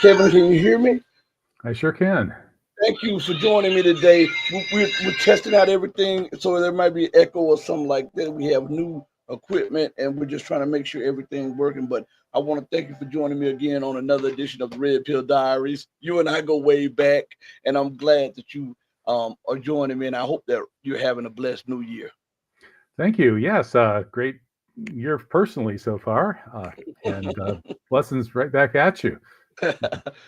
Kevin, can you hear me? I sure can. Thank you for joining me today. We're testing out everything, so there might be echo or something like that. We have new equipment, and we're just trying to make sure everything's working. But I want to thank you for joining me again on another edition of the Red Pill Diaries. You and I go way back, and I'm glad that you are joining me, and I hope that you're having a blessed new year. Thank you. Yes, great year personally so far, and blessings right back at you. Well,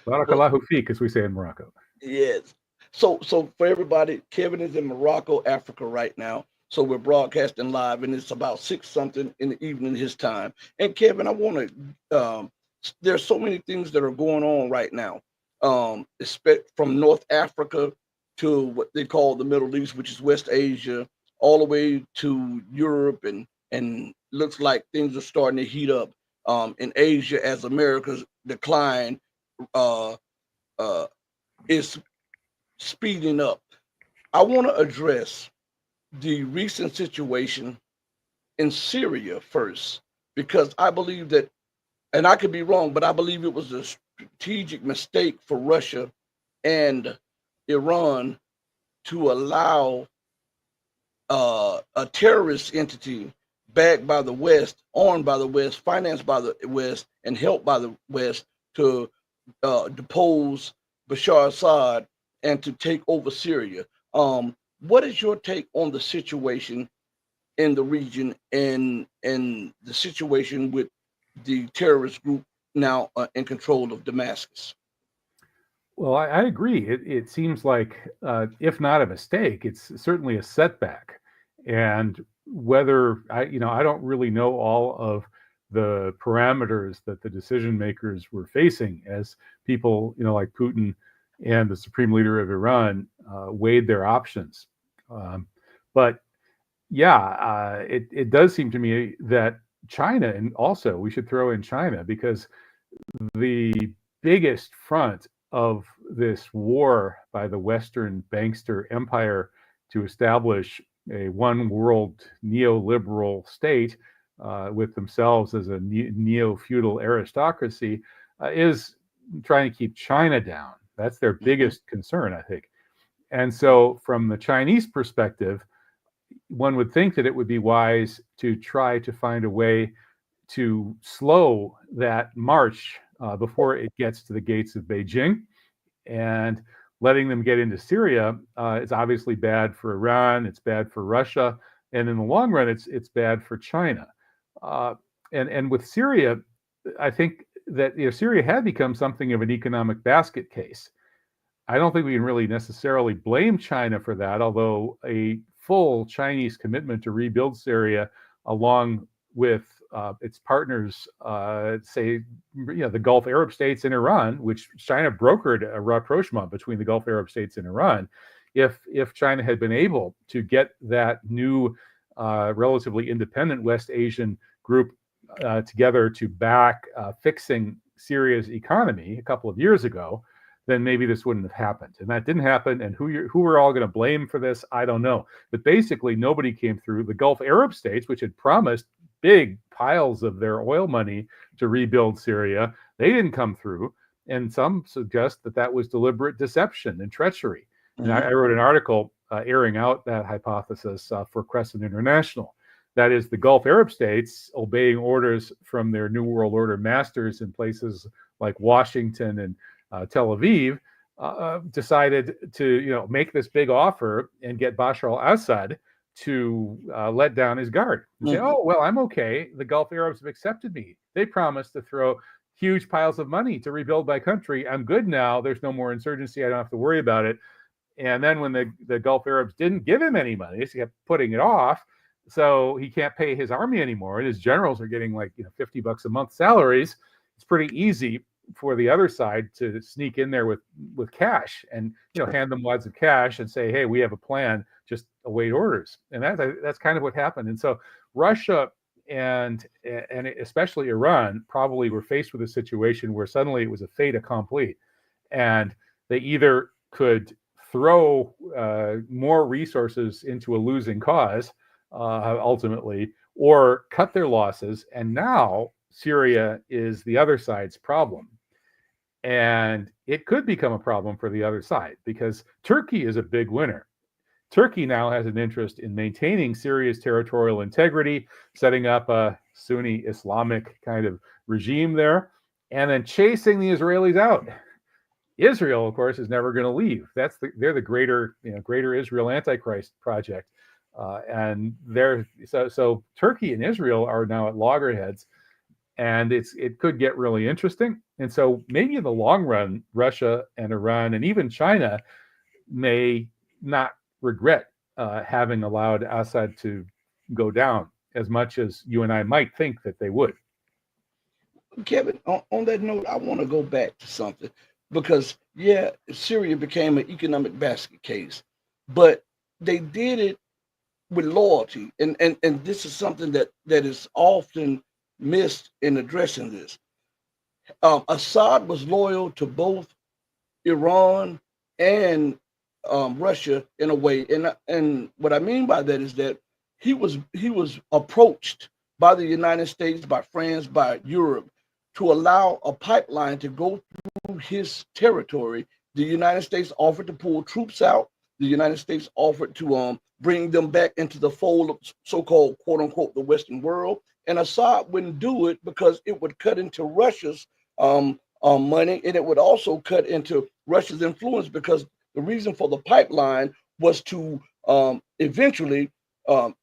Barakallahu feek, as we say in Morocco. yes. So for everybody, Kevin is in Morocco, Africa right now. So we're broadcasting live, and it's about six something in the evening his time. And Kevin, I want to. There's so many things that are going on right now. From North Africa to what they call the Middle East, which is West Asia, all the way to Europe, and looks like things are starting to heat up in Asia as America's decline uh, uh, is speeding up. I want to address the recent situation in Syria first, because I believe that, and I could be wrong, but I believe it was a strategic mistake for Russia and Iran to allow a terrorist entity backed by the West, owned by the West, financed by the West, and helped by the West to depose Bashar Assad and to take over Syria. What is your take on the situation in the region and the situation with the terrorist group now in control of Damascus? Well, I agree. It seems like, if not a mistake, it's certainly a setback. And whether I don't really know all of the parameters that the decision makers were facing as people, like Putin and the supreme leader of Iran weighed their options. Um, but yeah, it does seem to me that China, and also we should throw in China, because the biggest front of this war by the Western bankster empire to establish a one world neoliberal state with themselves as a neo feudal aristocracy is trying to keep China down. That's their Mhm. biggest concern, I think. And so, from the Chinese perspective, one would think that it would be wise to try to find a way to slow that march before it gets to the gates of Beijing. And letting them get into Syria is obviously bad for Iran. It's bad for Russia, and in the long run, it's bad for China. Uh, and with Syria, I think that Syria had become something of an economic basket case. I don't think we can really necessarily blame China for that, although a full Chinese commitment to rebuild Syria, along with its partners, say, the Gulf Arab states and Iran, which China brokered a rapprochement between the Gulf Arab states and Iran. If China had been able to get that new, relatively independent West Asian group together to back fixing Syria's economy a couple of years ago, then maybe this wouldn't have happened. And that didn't happen. And who we're all going to blame for this, I don't know. But basically, nobody came through. The Gulf Arab states, which had promised big piles of their oil money to rebuild Syria, they didn't come through. And some suggest that that was deliberate deception and treachery. And Mhm. I wrote an article airing out that hypothesis for Crescent International. That is, the Gulf Arab states, obeying orders from their New World Order masters in places like Washington and Tel Aviv, decided to make this big offer and get Bashar al-Assad to let down his guard and say, Mhm. "Oh well, I'm okay. The Gulf Arabs have accepted me. They promised to throw huge piles of money to rebuild my country. I'm good now. There's no more insurgency. I don't have to worry about it." And then when the Gulf Arabs didn't give him any money, he kept putting it off. So he can't pay his army anymore, and his generals are getting like $50 a month salaries. It's pretty easy for the other side to sneak in there with cash and hand them wads of cash and say, "Hey, we have a plan. Just await orders." And that's kind of what happened. And so Russia and especially Iran probably were faced with a situation where suddenly it was a fait accompli, and they either could throw more resources into a losing cause ultimately, or cut their losses. And now Syria is the other side's problem. And it could become a problem for the other side because Turkey is a big winner. Turkey now has an interest in maintaining Syria's territorial integrity, setting up a Sunni Islamic kind of regime there, and then chasing the Israelis out. Israel, of course, is never going to leave. They're the greater Israel Antichrist project, and they're so Turkey and Israel are now at loggerheads, and it could get really interesting. And so maybe in the long run, Russia and Iran and even China may not regret having allowed Assad to go down as much as you and I might think that they would. Kevin, on that note, I want to go back to something because, yeah, Syria became an economic basket case, but they did it with loyalty. And this is something that is often missed in addressing this. Assad was loyal to both Iran and Russia in a way, and what I mean by that is that he was approached by the United States, by France, by Europe to allow a pipeline to go through his territory. The United States offered to pull troops out. The United States offered to bring them back into the fold of so-called "quote unquote" the Western world, and Assad wouldn't do it because it would cut into Russia's money, and it would also cut into Russia's influence because the reason for the pipeline was to eventually um,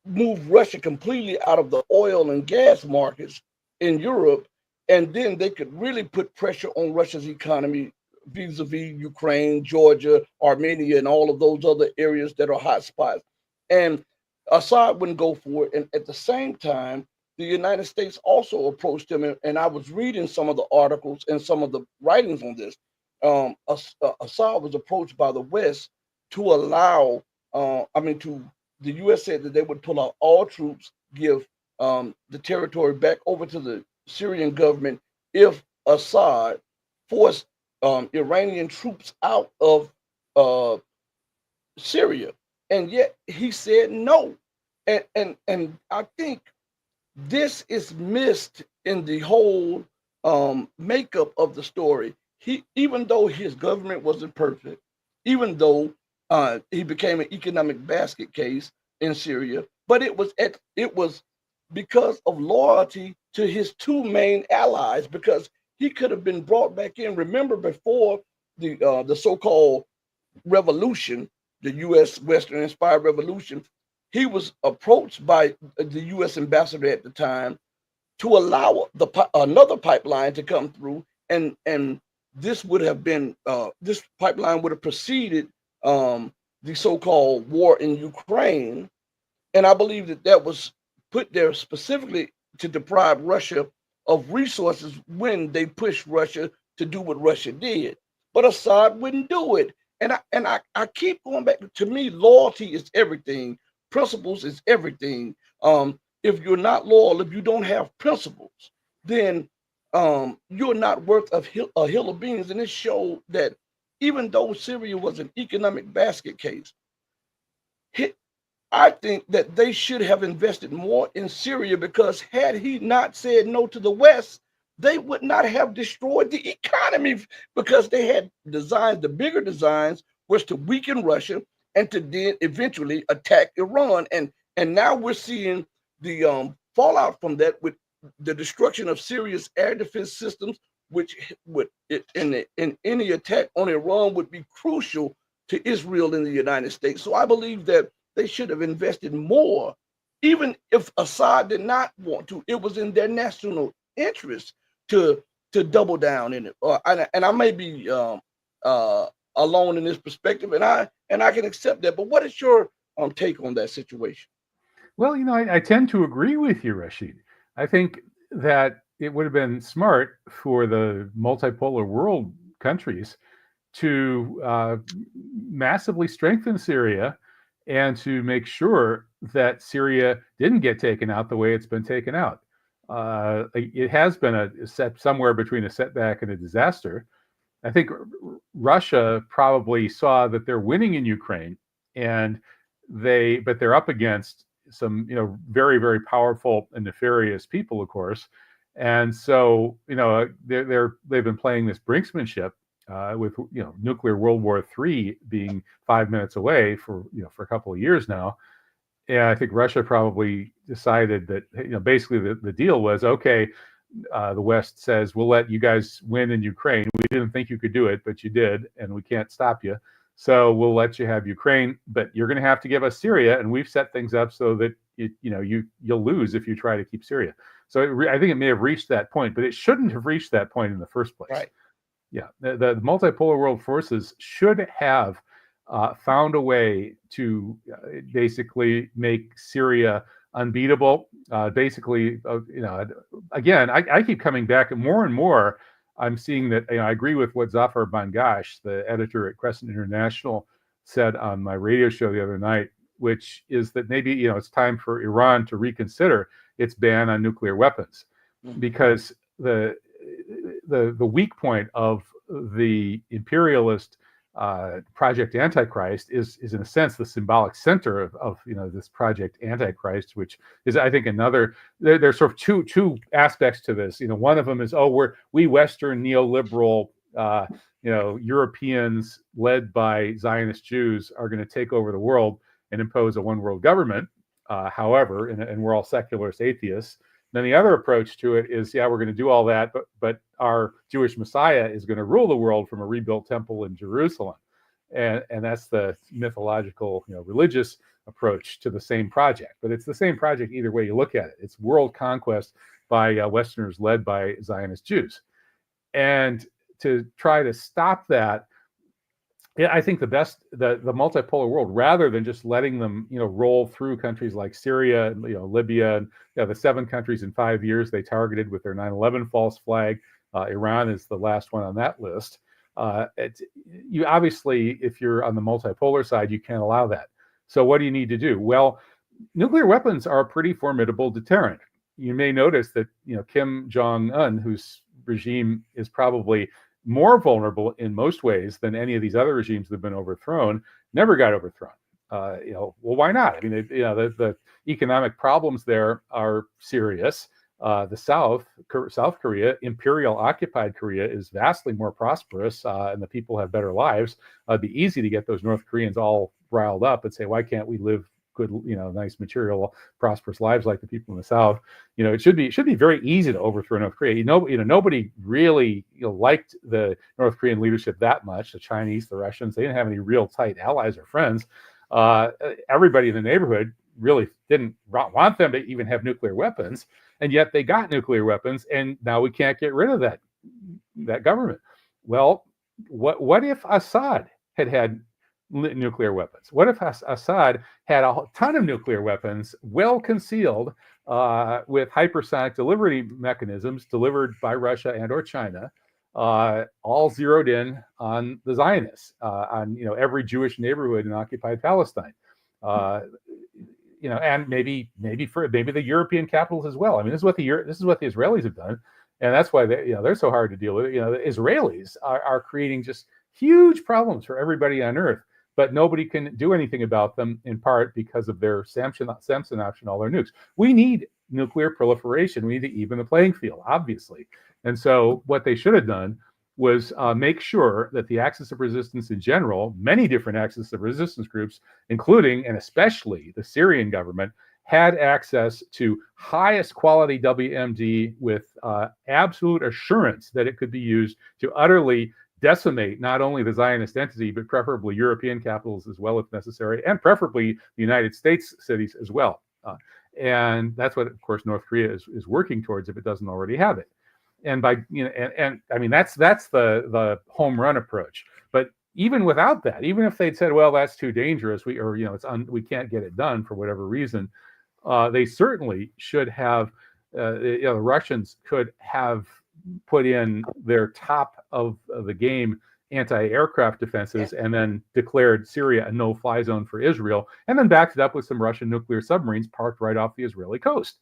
move Russia completely out of the oil and gas markets in Europe, and then they could really put pressure on Russia's economy vis-a-vis Ukraine, Georgia, Armenia, and all of those other areas that are hot spots. And Assad wouldn't go for it. And at the same time, the United States also approached him, and I was reading some of the articles and some of the writings on this. Assad was approached by the West to allow, to the U.S. said that they would pull out all troops, give the territory back over to the Syrian government if Assad forced Iranian troops out of uh, Syria, and yet he said no. And I think this is missed in the whole makeup of the story. He, even though his government wasn't perfect, even though he became an economic basket case in Syria, but it was because of loyalty to his two main allies. Because he could have been brought back in. Remember, before the so-called revolution, the U.S. Western inspired revolution, he was approached by the U.S. ambassador at the time to allow another pipeline to come through, and this pipeline would have preceded the so-called war in Ukraine, and I believe that was put there specifically to deprive Russia of resources when they pushed Russia to do what Russia did. But Assad wouldn't do it. And I keep going back. To me, loyalty is everything. Principles is everything. If you're not loyal, if you don't have principles, then you're not worth a hill of beans. And it showed that even though Syria was an economic basket case, I think that they should have invested more in Syria, because had he not said no to the West, they would not have destroyed the economy, because they had designs. The bigger designs was to weaken Russia and to then eventually attack Iran. And now we're seeing the fallout from that with the destruction of Syria's air defense systems, which would in any attack on Iran would be crucial to Israel and the United States. So I believe that they should have invested more, even if Assad did not want to. It was in their national interest to double down in it. And I may be alone in this perspective, and I can accept that. But what is your take on that situation? Well, I tend to agree with you, Rashid. I think that it would have been smart for the multipolar world countries to massively strengthen Syria and to make sure that Syria didn't get taken out the way it's been taken out. It has been a set somewhere between a setback and a disaster. I think Russia probably saw that they're winning in Ukraine, and but they're up against some, very, very powerful and nefarious people, of course. And so, they've been playing this brinksmanship with nuclear World War III being 5 minutes away for a couple of years now. And I think Russia probably decided that basically the deal was, okay, the West says we'll let you guys win in Ukraine. We didn't think you could do it, but you did, and we can't stop you. So we'll let you have Ukraine, but you're going to have to give us Syria, and we've set things up so that you'll lose if you try to keep Syria. So I think it may have reached that point, but it shouldn't have reached that point in the first place. Right. Yeah, the multipolar world forces should have found a way to basically make Syria unbeatable. Again, I keep coming back, and more. I'm seeing that I agree with what Zafar Bangash, the editor at Crescent International, said on my radio show the other night, which is that maybe it's time for Iran to reconsider its ban on nuclear weapons, because the weak point of the imperialist Project Antichrist is in a sense the symbolic center of this Project Antichrist, which is, I think, another. There's sort of two aspects to this. One of them is, we Western neoliberal Europeans led by Zionist Jews are going to take over the world and impose a one world government. However, and we're all secularist atheists. Then the other approach to it is, we're going to do all that, but our Jewish Messiah is going to rule the world from a rebuilt temple in Jerusalem. And that's the mythological, religious approach to the same project. But it's the same project either way you look at it. It's world conquest by Westerners led by Zionist Jews. And to try to stop that, I think the multipolar world, rather than just letting them, roll through countries like Syria, Libya, and the 7 countries in 5 years they targeted with their 9/11 false flag. Iran is the last one on that list. You obviously, if you're on the multipolar side, you can't allow that. So what do you need to do? Well, nuclear weapons are a pretty formidable deterrent. You may notice that Kim Jong-un, whose regime is probably more vulnerable in most ways than any of these other regimes that have been overthrown, never got overthrown. Well, why not? I mean, the economic problems there are serious. The South Korea, imperial occupied Korea, is vastly more prosperous, and the people have better lives. It'd be easy to get those North Koreans all riled up and say, why can't we live good, nice material, prosperous lives like the people in the South? It should be very easy to overthrow North Korea. Nobody really liked the North Korean leadership that much. The Chinese, the Russians, they didn't have any real tight allies or friends. Everybody in the neighborhood really didn't want them to even have nuclear weapons, and yet they got nuclear weapons, and now we can't get rid of that government. Well, what if Assad had nuclear weapons? What if Assad had a ton of nuclear weapons, well concealed, with hypersonic delivery mechanisms delivered by Russia and or China, all zeroed in on the Zionists, on every Jewish neighborhood in occupied Palestine, and maybe the European capitals as well. I mean, this is what the Israelis have done, and that's why they're so hard to deal with. The Israelis are creating just huge problems for everybody on Earth, but nobody can do anything about them, in part because of their Samson option, all their nukes. We need nuclear proliferation. We need to even the playing field, obviously. And so what they should have done was make sure that the axis of resistance in general, many different axis of resistance groups, including and especially the Syrian government, had access to highest quality WMD with absolute assurance that it could be used to utterly decimate not only the Zionist entity, but preferably European capitals as well, if necessary, and preferably the United States cities as well. And that's what, of course, North Korea is working towards if it doesn't already have it. And by and I mean that's the home run approach. But even without that, even if they'd said, well, that's too dangerous, we can't get it done for whatever reason, they certainly should have. The Russians could have put in their top of the game anti-aircraft defenses, and then declared Syria a no-fly zone for Israel, and then backed it up with some Russian nuclear submarines parked right off the Israeli coast.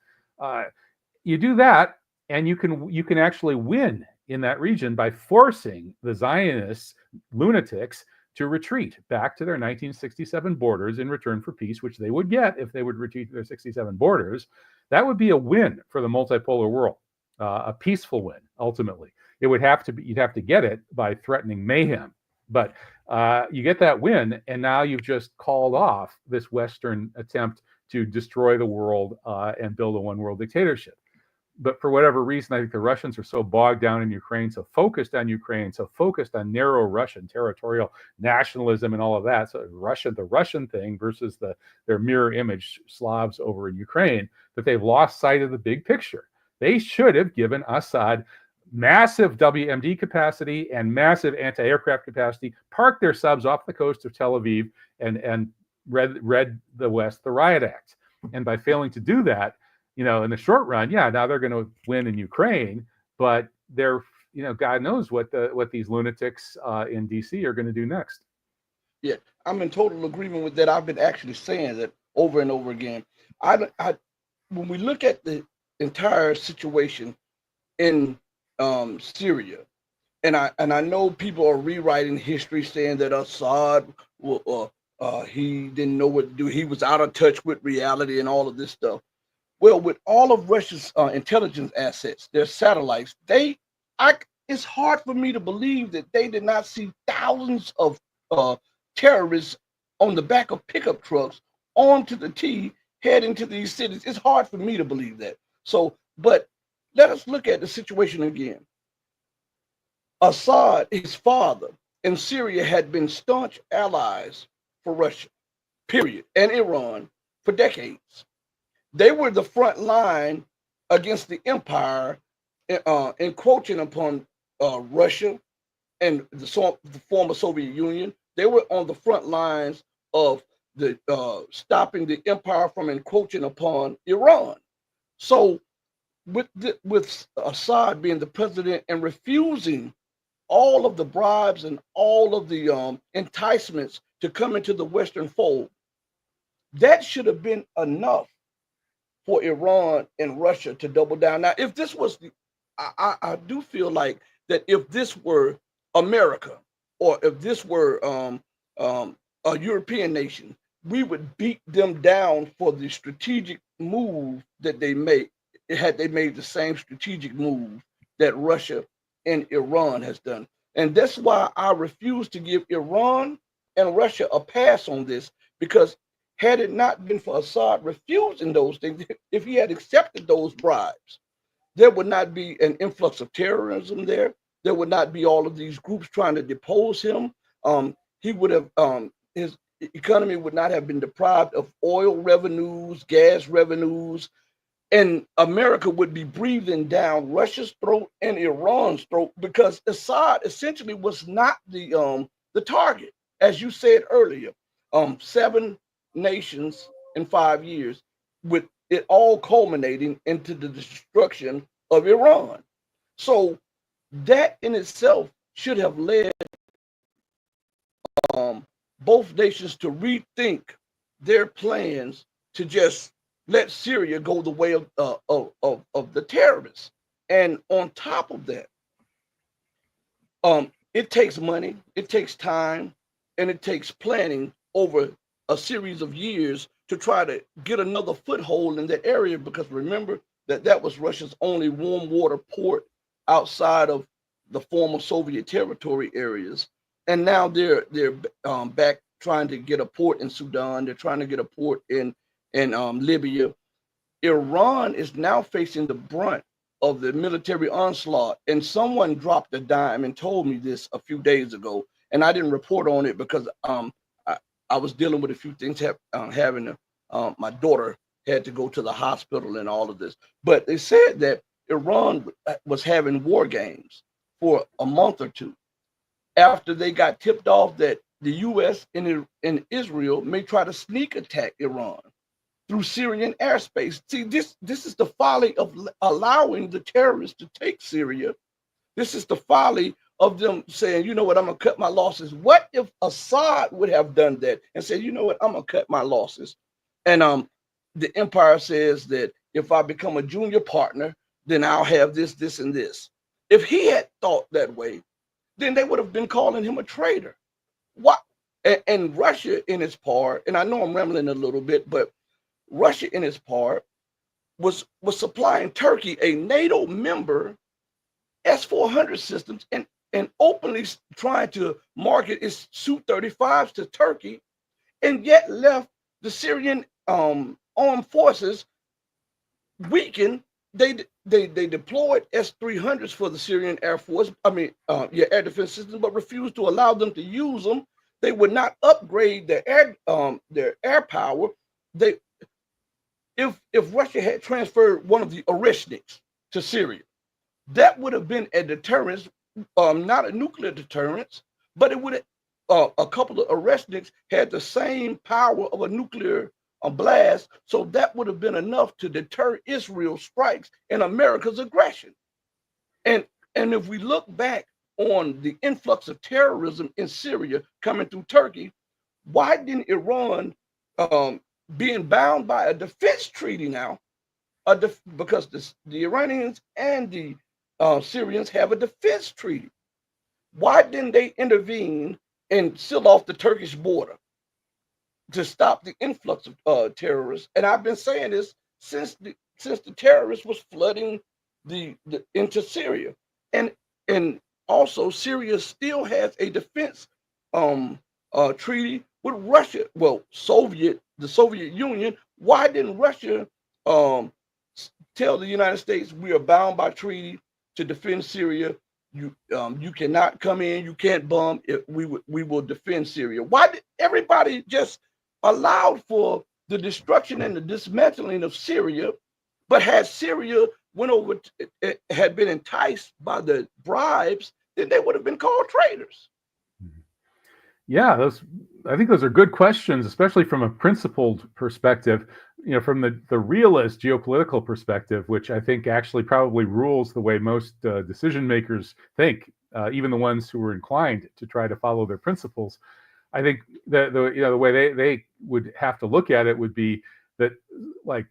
You do that, and you can actually win in that region by forcing the Zionist lunatics to retreat back to their 1967 borders in return for peace, which they would get if they would retreat to their 67 borders. That would be a win for the multipolar world. a peaceful win. Ultimately, it would have to be, you'd have to get it by threatening mayhem. But you get that win, and now you've just called off this Western attempt to destroy the world and build a one-world dictatorship. But for whatever reason, I think the Russians are so bogged down in Ukraine, so focused on Ukraine, so focused on narrow Russian territorial nationalism and all of that. So the Russian thing versus their mirror image Slavs over in Ukraine, that they've lost sight of the big picture. They should have given Assad massive WMD capacity and massive anti-aircraft capacity, parked their subs off the coast of Tel Aviv, and read the West the Riot Act. And by failing to do that, in the short run, now they're going to win in Ukraine, but they're, God knows what these lunatics in DC are going to do next. Yeah, I'm in total agreement with that. I've been actually saying that over and over again. When we look at the entire situation in Syria, and I know people are rewriting history, saying that Assad, he didn't know what to do. He was out of touch with reality and all of this stuff. Well, with all of Russia's intelligence assets, their satellites, it's hard for me to believe that they did not see thousands of terrorists on the back of pickup trucks onto the T heading to these cities. It's hard for me to believe that. So, but let us look at the situation again. Assad, his father, and Syria had been staunch allies for Russia, period, and Iran for decades. They were the front line against the empire, encroaching upon Russia and the former Soviet Union. They were on the front lines of the stopping the empire from encroaching upon Iran. So, with Assad being the president and refusing all of the bribes and all of the enticements to come into the Western fold, that should have been enough for Iran and Russia to double down. Now, if this was I do feel like that if this were America, or if this were a European nation, we would beat them down for the strategic move that they made. Had they made the same strategic move that Russia and Iran has done. And that's why I refuse to give Iran and Russia a pass on this, because had it not been for Assad refusing those things, if he had accepted those bribes, there would not be an influx of terrorism there. There would not be all of these groups trying to depose him. He would have, his economy would not have been deprived of oil revenues, gas revenues, and America would be breathing down Russia's throat and Iran's throat, because Assad essentially was not the target, as you said earlier. 7 nations in 5 years, with it all culminating into the destruction of Iran. So that in itself should have led both nations to rethink their plans to just let Syria go the way of the terrorists. And on top of that, it takes money, it takes time, and it takes planning over a series of years to try to get another foothold in that area, because remember that was Russia's only warm water port outside of the former Soviet territory areas. And now they're back trying to get a port in Sudan. They're trying to get a port in Libya. Iran is now facing the brunt of the military onslaught. And someone dropped a dime and told me this a few days ago, and I didn't report on it because I was dealing with a few things, having my daughter had to go to the hospital and all of this. But they said that Iran was having war games for a month or two after they got tipped off that the U.S. and Israel may try to sneak attack Iran through Syrian airspace. See, this is the folly of allowing the terrorists to take Syria. This is the folly of them saying, you know what, I'm going to cut my losses. What if Assad would have done that and said, you know what, I'm going to cut my losses? And the empire says that if I become a junior partner, then I'll have this, this, and this. If he had thought that way, then they would have been calling him a traitor. What? And Russia in its part, and I know I'm rambling a little bit, but Russia in its part was supplying Turkey, a NATO member, S-400 systems, and openly trying to market its Su-35s to Turkey, and yet left the Syrian armed forces weakened. They deployed S-300s for the Syrian Air Force. I mean, air defense systems, but refused to allow them to use them. They would not upgrade their air power. They if Russia had transferred one of the Oreshniks to Syria, that would have been a deterrence, not a nuclear deterrence, but it would have, a couple of Oreshniks had the same power of a nuclear blast, so that would have been enough to deter Israel's strikes and America's aggression. And and if we look back on the influx of terrorism in Syria coming through Turkey, why didn't Iran, being bound by a defense treaty now, because the Iranians and the Syrians have a defense treaty. Why didn't they intervene and seal off the Turkish border to stop the influx of terrorists? And I've been saying this since the terrorists was flooding the into Syria, and and also Syria still has a defense treaty with Russia. Well, the Soviet Union. Why didn't Russia um, tell the United States we are bound by treaty to defend Syria? You cannot come in. You can't bomb. We will defend Syria. Why did everybody just allowed for the destruction and the dismantling of Syria, but had Syria went over had been enticed by the bribes, then they would have been called traitors. Yeah, I think those are good questions, especially from a principled perspective. From the realist geopolitical perspective, which I think actually probably rules the way most decision makers think, even the ones who are inclined to try to follow their principles. I think the way they would have to look at it would be that, like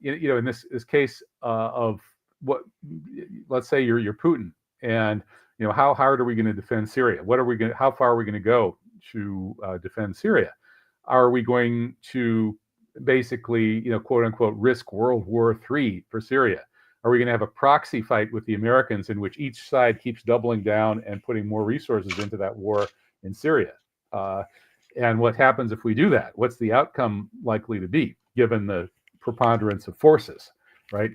in this case of what, let's say you're Putin, and how hard are we going to defend Syria? How far are we going to go to defend Syria? Are we going to basically, quote unquote, risk World War III for Syria? Are we going to have a proxy fight with the Americans in which each side keeps doubling down and putting more resources into that war in Syria? And what happens if we do that? What's the outcome likely to be, given the preponderance of forces, right?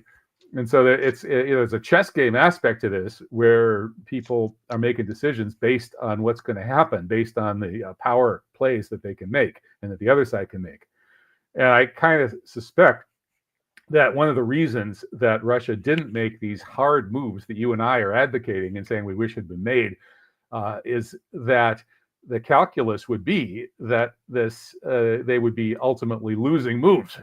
And so there's a chess game aspect to this, where people are making decisions based on what's going to happen, based on the power plays that they can make and that the other side can make. And I kind of suspect that one of the reasons that Russia didn't make these hard moves that you and I are advocating and saying we wish had been made is that the calculus would be that they would be ultimately losing moves,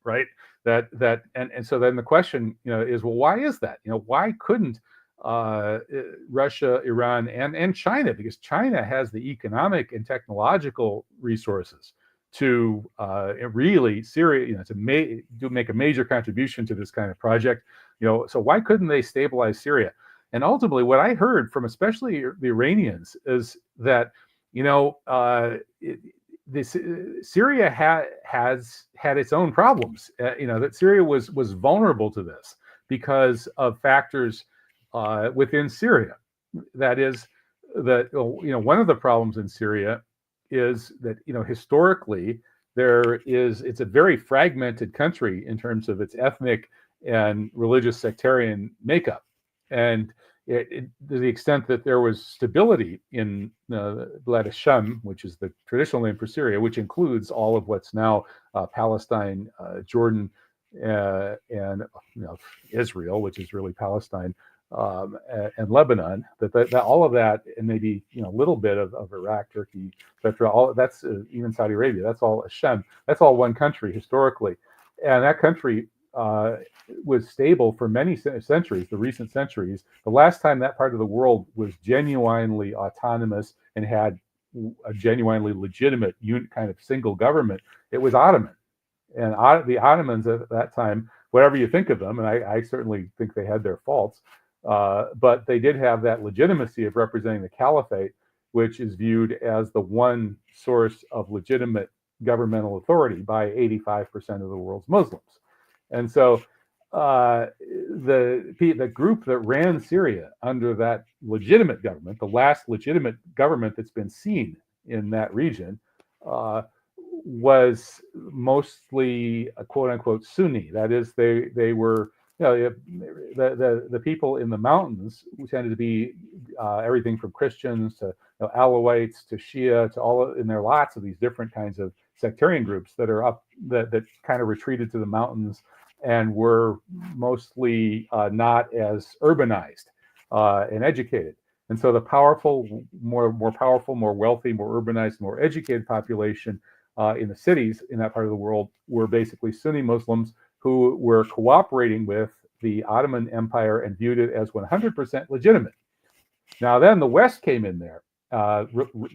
right? And so then the question is, well, why is that? Why couldn't Russia, Iran, and China, because China has the economic and technological resources to really to make a major contribution to this kind of project. So why couldn't they stabilize Syria? And ultimately, what I heard from especially the Iranians is that Syria has had its own problems. That Syria was vulnerable to this because of factors within Syria. That is, that one of the problems in Syria is that historically it's a very fragmented country in terms of its ethnic and religious sectarian makeup, and to the extent that there was stability in Blad Sham, which is the traditional name for Syria, which includes all of what's now Palestine, Jordan, and Israel, which is really Palestine, and Lebanon. That all of that, and maybe a little bit of Iraq, Turkey, etc. All that's even Saudi Arabia. That's all Hashem. That's all one country historically, and that country was stable for many centuries, the recent centuries. The last time that part of the world was genuinely autonomous and had a genuinely legitimate kind of single government, it was Ottoman. And the Ottomans at that time, whatever you think of them, and I certainly think they had their faults, but they did have that legitimacy of representing the caliphate, which is viewed as the one source of legitimate governmental authority by 85% of the world's Muslims. And so the group that ran Syria under that legitimate government, the last legitimate government that's been seen in that region, uh, was mostly a quote unquote Sunni. That is, they were, the people in the mountains tended to be everything from Christians to Alawites to Shia to and there are lots of these different kinds of sectarian groups that are up that kind of retreated to the mountains and were mostly not as urbanized and educated. And so the more powerful, more wealthy, more urbanized, more educated population in the cities in that part of the world were basically Sunni Muslims who were cooperating with the Ottoman Empire and viewed it as 100% legitimate. Now then the West came in there,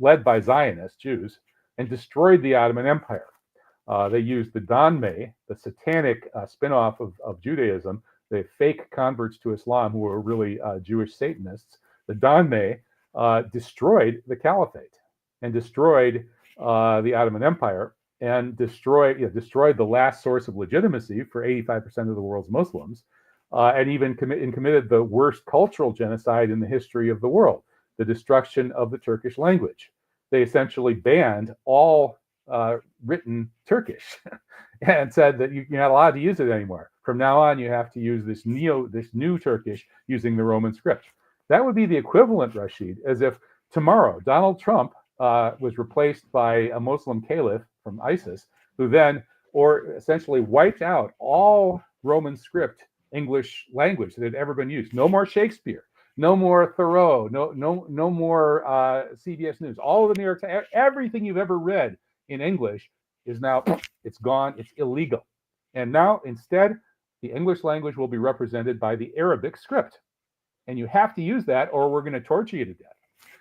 led by Zionist Jews, and destroyed the Ottoman Empire. They used the Donmei, the satanic spin-off of Judaism, the fake converts to Islam who were really Jewish Satanists. The Donmei destroyed the caliphate and destroyed the Ottoman Empire and destroyed the last source of legitimacy for 85% of the world's Muslims, and even committed the worst cultural genocide in the history of the world, the destruction of the Turkish language. They essentially banned all written Turkish and said that you're not allowed to use it anymore. From now on, you have to use this new Turkish using the Roman script. That would be the equivalent, Rashid, as if tomorrow Donald Trump was replaced by a Muslim caliph from ISIS, who then essentially wiped out all Roman script English language that had ever been used. No more Shakespeare, no more Thoreau, no more CBS News. All of the New York Times, everything you've ever read in English is now, it's gone, it's illegal. And now instead, the English language will be represented by the Arabic script. And you have to use that or we're going to torture you to death.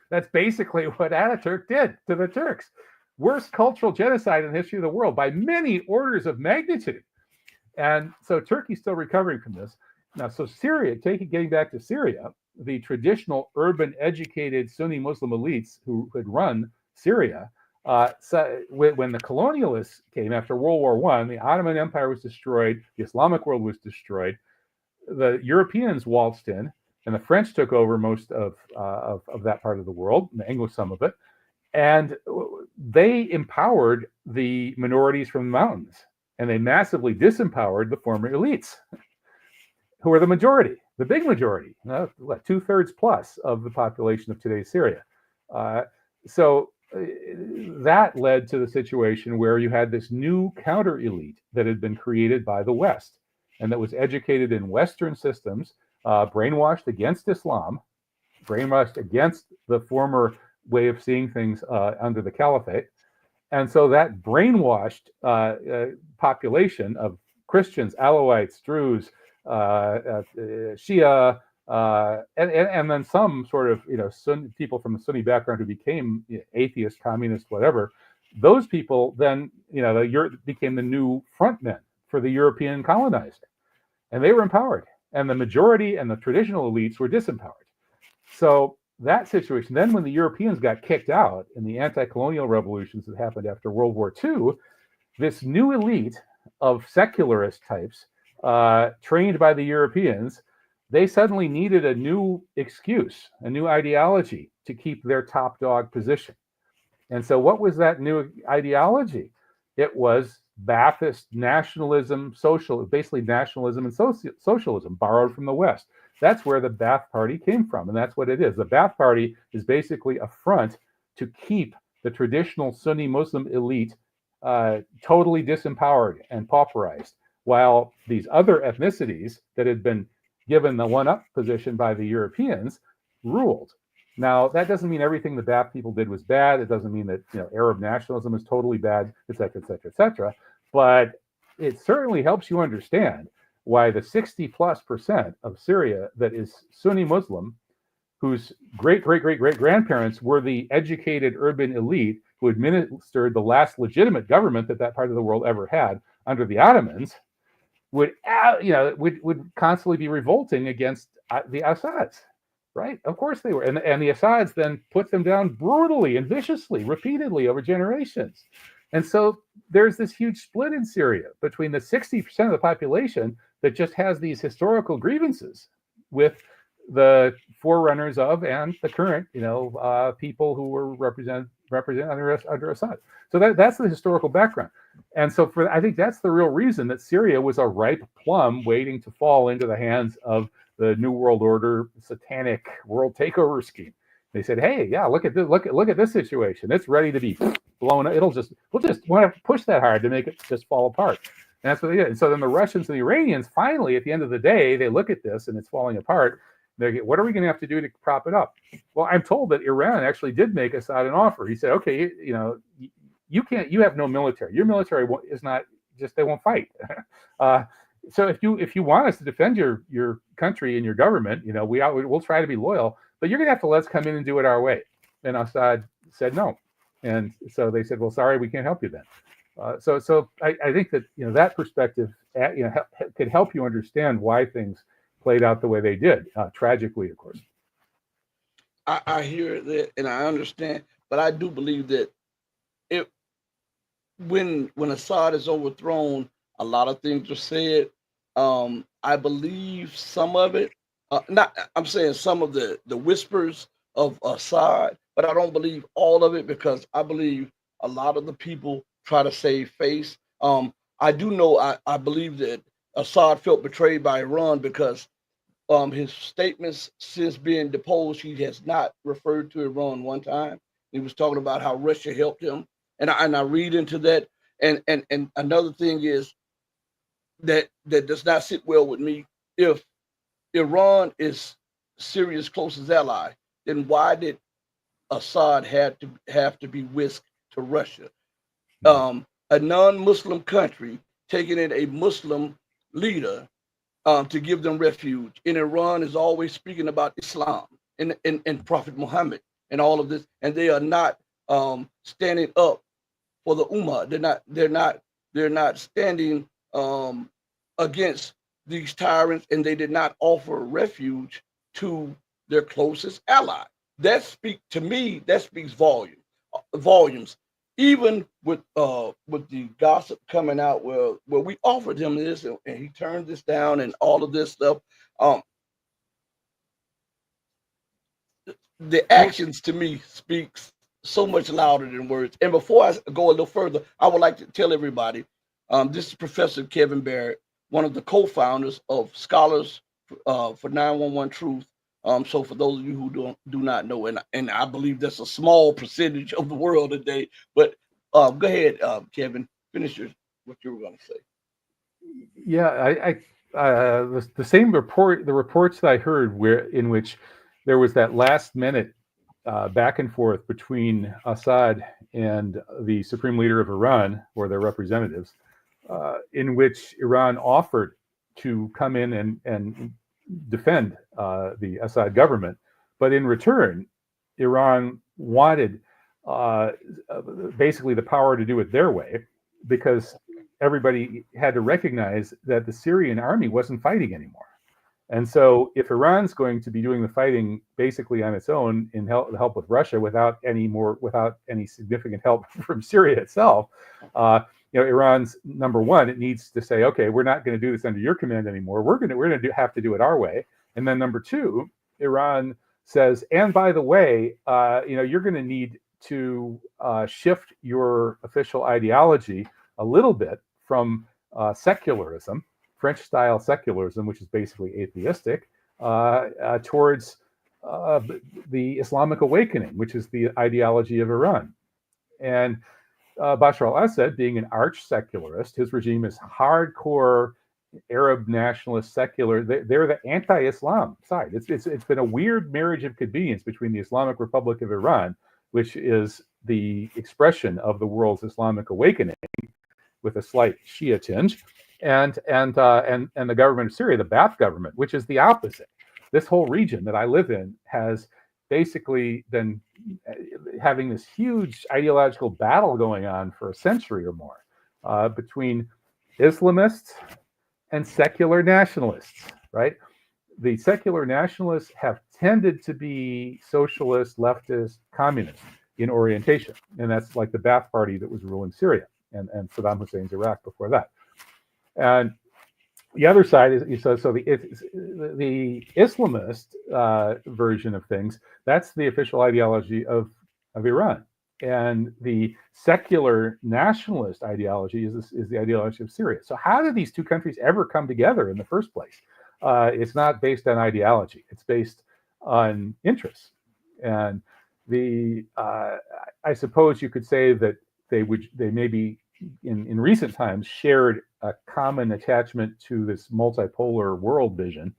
That's basically what Ataturk did to the Turks. Worst cultural genocide in the history of the world by many orders of magnitude. And so Turkey's still recovering from this. Now, so Syria, getting back to Syria, the traditional urban educated Sunni Muslim elites who had run Syria, so when the colonialists came after World War I, the Ottoman Empire was destroyed, the Islamic world was destroyed, the Europeans waltzed in, and the French took over most of that part of the world, and the English some of it, and they empowered the minorities from the mountains, and they massively disempowered the former elites, who are the majority, the big majority, 2/3 plus of the population of today's Syria. So that led to the situation where you had this new counter elite that had been created by the West and that was educated in Western systems, brainwashed against Islam, brainwashed against the former way of seeing things under the caliphate. And so that brainwashed population of Christians, Alawites, Druze, Shia, and then some sort of Sunni people from the Sunni background who became atheist, communist, whatever. Those people then became the new frontmen for the European colonizer, and they were empowered, and the majority and the traditional elites were disempowered. So that situation. Then when the Europeans got kicked out in the anti-colonial revolutions that happened after World War II, this new elite of secularist types, trained by the Europeans, they suddenly needed a new excuse, a new ideology to keep their top dog position. And so what was that new ideology? It was Ba'athist nationalism, basically nationalism and socialism, borrowed from the West. That's where the Ba'ath Party came from, and that's what it is. The Ba'ath Party is basically a front to keep the traditional Sunni Muslim elite totally disempowered and pauperized, while these other ethnicities that had been given the one-up position by the Europeans ruled. Now, that doesn't mean everything the Ba'ath people did was bad. It doesn't mean that Arab nationalism is totally bad, et cetera, et cetera, et cetera. But it certainly helps you understand why the 60+% of Syria that is Sunni Muslim, whose great-great-great-great-grandparents were the educated urban elite who administered the last legitimate government that part of the world ever had under the Ottomans, would constantly be revolting against the Assads, right? Of course they were. And the Assads then put them down brutally and viciously, repeatedly over generations. And so there's this huge split in Syria between the 60% of the population that just has these historical grievances with the forerunners of and the current, people who were represented under Assad. So that's the historical background. And so I think that's the real reason that Syria was a ripe plum waiting to fall into the hands of the New World Order satanic world takeover scheme. They said, hey, yeah, look at this situation. It's ready to be blown up. We'll just want to push that hard to make it just fall apart. And that's what they did. And so then the Russians and the Iranians finally, at the end of the day, they look at this and it's falling apart. They get, what are we going to have to do to prop it up? Well, I'm told that Iran actually did make Assad an offer. He said, okay, you can't. You have no military. Your military is not just. They won't fight. So if you want us to defend your country and your government, we'll try to be loyal. But you're going to have to let us come in and do it our way. And Assad said no. And so they said, well, sorry, we can't help you then. So I think that that perspective could help you understand why things played out the way they did, tragically, of course. I hear that and I understand, but I do believe that when Assad is overthrown, a lot of things are said. I believe some of it. I'm saying some of the whispers of Assad, but I don't believe all of it because I believe a lot of the people try to save face. I do know. I believe that Assad felt betrayed by Iran because his statements since being deposed, he has not referred to Iran one time. He was talking about how Russia helped him, and I read into that. And another thing is that does not sit well with me. If Iran is Syria's closest ally, then why did Assad have to be whisked to Russia? A non-Muslim country taking in a Muslim leader to give them refuge. And Iran is always speaking about Islam and Prophet Muhammad and all of this, and they are not standing up for the Ummah. They're not standing against these tyrants, and they did not offer refuge to their closest ally. That speaks volumes. Even with the gossip coming out where we offered him this and he turned this down and all of this stuff, the actions to me speaks so much louder than words. And before I go a little further, I would like to tell everybody, this is Professor Kevin Barrett, one of the co-founders of Scholars for 911 Truth. So for those of you who do not know, and I believe that's a small percentage of the world today, but go ahead, Kevin, finish what you were going to say. Yeah, the same report, the reports that I heard in which there was that last minute back and forth between Assad and the supreme leader of Iran or their representatives, in which Iran offered to come in and defend the Assad government, but in return, Iran wanted basically the power to do it their way, because everybody had to recognize that the Syrian army wasn't fighting anymore. And so if Iran's going to be doing the fighting basically on its own in help with Russia without any significant help from Syria itself, Iran's number one, it needs to say, okay, we're not going to do this under your command anymore. We're going to have to do it our way. And then number two, Iran says, and by the way, you're going to need to shift your official ideology a little bit from secularism, French-style secularism, which is basically atheistic, towards the Islamic awakening, which is the ideology of Iran. And Bashar al-Assad, being an arch-secularist, his regime is hardcore Arab nationalist secular. They're the anti-Islam side. It's been a weird marriage of convenience between the Islamic Republic of Iran, which is the expression of the world's Islamic awakening, with a slight Shia tinge, and the government of Syria, the Ba'ath government, which is the opposite. This whole region that I live in has basically been having this huge ideological battle going on for a century or more between Islamists and secular nationalists, right? The secular nationalists have tended to be socialist, leftist, communist in orientation. And that's like the Ba'ath party that was ruling Syria and Saddam Hussein's Iraq before that. And the other side is so the Islamist version of things. That's the official ideology of Iran, and the secular nationalist ideology is the ideology of Syria. So how did these two countries ever come together in the first place? It's not based on ideology; it's based on interests. And the I suppose you could say that they maybe in recent times shared a common attachment to this multipolar world vision.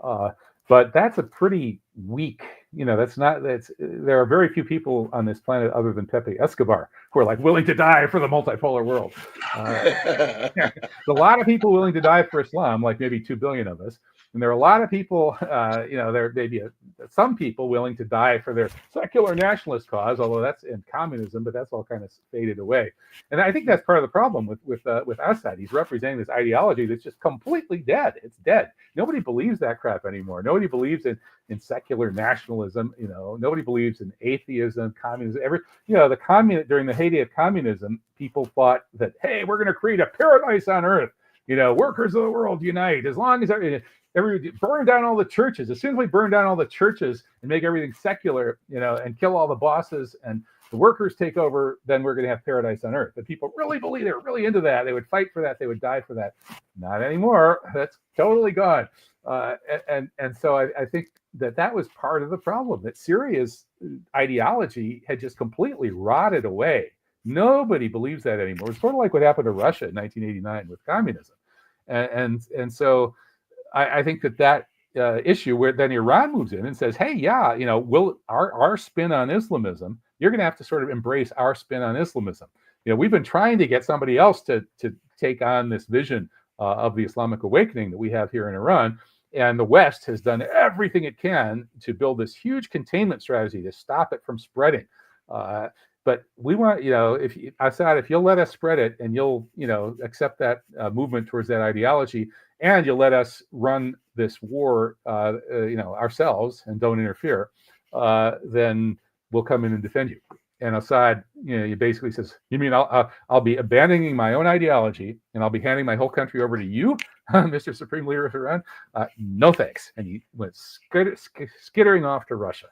Uh, but that's a pretty weak, there are very few people on this planet other than Pepe Escobar who are like willing to die for the multipolar world. There's a lot of people willing to die for Islam, like maybe 2 billion of us. And there are a lot of people, there may be some people willing to die for their secular nationalist cause, although that's in communism, but that's all kind of faded away. And I think that's part of the problem with Assad. He's representing this ideology that's just completely dead. It's dead. Nobody believes that crap anymore. Nobody believes in secular nationalism. Nobody believes in atheism, communism. During the heyday of communism, people thought that, hey, we're going to create a paradise on earth. Workers of the world unite. As long as everybody burn down all the churches. As soon as we burn down all the churches and make everything secular, and kill all the bosses and the workers take over, then we're going to have paradise on earth. And people really believe, they were really into that. They would fight for that. They would die for that. Not anymore. That's totally gone. And so I think that was part of the problem, that Syria's ideology had just completely rotted away. Nobody believes that anymore. It's sort of like what happened to Russia in 1989 with communism. And so I think that issue where then Iran moves in and says, hey, yeah, will our spin on Islamism, you're going to have to sort of embrace our spin on Islamism. We've been trying to get somebody else to take on this vision of the Islamic awakening that we have here in Iran. And the West has done everything it can to build this huge containment strategy to stop it from spreading. But we want, if you'll let us spread it and you'll, accept that movement towards that ideology, and you'll let us run this war, ourselves and don't interfere, then we'll come in and defend you. And Assad, he basically says, you mean I'll be abandoning my own ideology and I'll be handing my whole country over to you, Mr. Supreme Leader of Iran? No thanks. And he went skittering off to Russia.